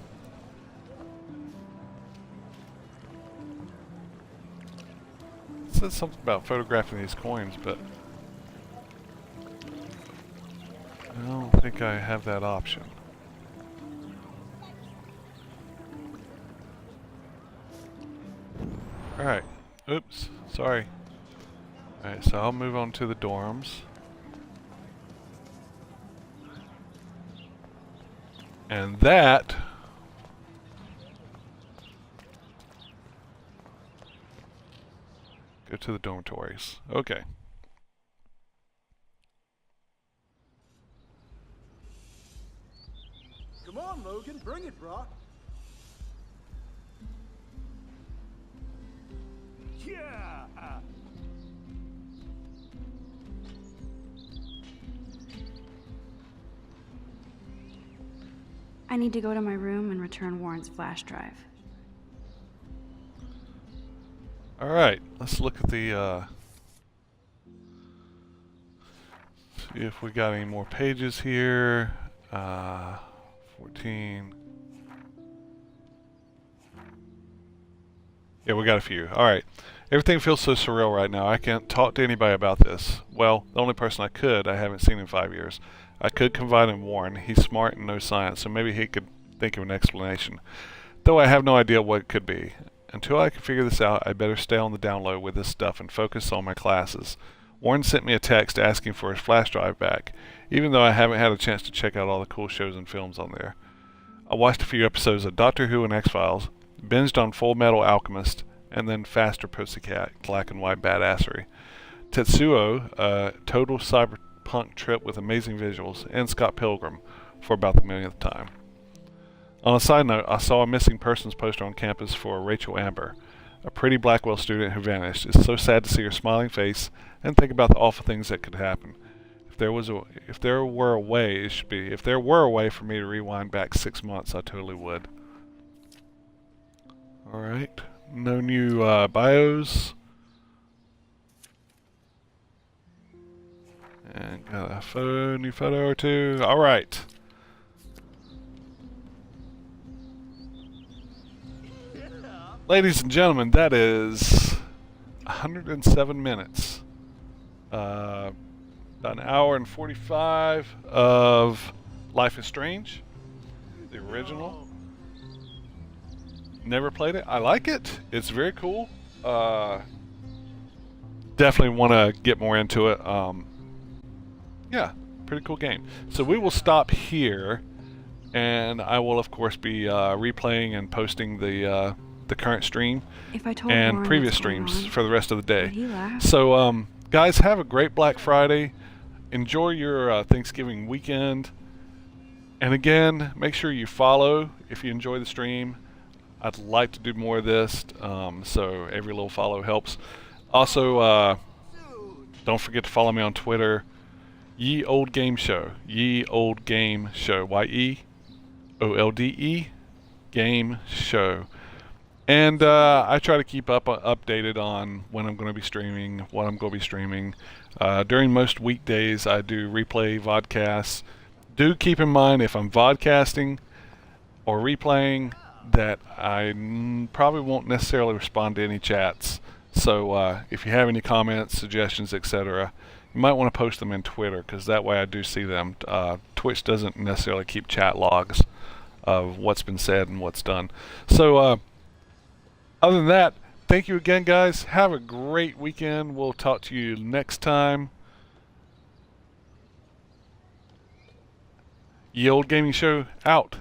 It says something about photographing these coins, but I don't think I have that option. Alright. Oops. Sorry. Alright, so I'll move on to the dorms. And that go to the dormitories. Okay. Come on, Logan, bring it, brah. Yeah! I need to go to my room and return Warren's flash drive. Alright, let's look at the, see if we got any more pages here. 14. Yeah, we got a few. Alright. Everything feels so surreal right now. I can't talk to anybody about this. Well, the only person I haven't seen in 5 years. I could confide in Warren. He's smart and knows science, so maybe he could think of an explanation. Though I have no idea what it could be. Until I can figure this out, I better stay on the down low with this stuff and focus on my classes. Warren sent me a text asking for his flash drive back, even though I haven't had a chance to check out all the cool shows and films on there. I watched a few episodes of Doctor Who and X-Files, binged on Full Metal Alchemist, and then Faster Pussycat, black and white badassery. Tetsuo, a total cyberpunk trip with amazing visuals, and Scott Pilgrim for about the millionth time. On a side note, I saw a missing persons poster on campus for Rachel Amber, a pretty Blackwell student who vanished. It's so sad to see her smiling face and think about the awful things that could happen. If there were a way for me to rewind back 6 months, I totally would. All right, no new bios. And got a new photo or two. All right. Ladies and gentlemen, that is 107 minutes. About an hour and 45 of Life is Strange, the original. Never played it. I like it. It's very cool. Definitely want to get more into it. Yeah, pretty cool game. So we will stop here, and I will of course be replaying and posting the current stream and Warren previous what's going streams on, for the rest of the day. would he laugh? So guys, have a great Black Friday. Enjoy your Thanksgiving weekend. And again, make sure you follow if you enjoy the stream. I'd like to do more of this, so every little follow helps. Also, don't forget to follow me on Twitter, Ye Old Game Show. Ye Old Game Show. YEOLDE Game Show. And I try to keep updated on when I'm going to be streaming, what I'm going to be streaming. During most weekdays, I do replay vodcasts. Do keep in mind, if I'm vodcasting or replaying, that I probably won't necessarily respond to any chats. So if you have any comments, suggestions, etc., you might want to post them in Twitter, because that way I do see them. Twitch doesn't necessarily keep chat logs of what's been said and what's done. So other than that, thank you again, guys. Have a great weekend. We'll talk to you next time. Ye Old Gaming Show out.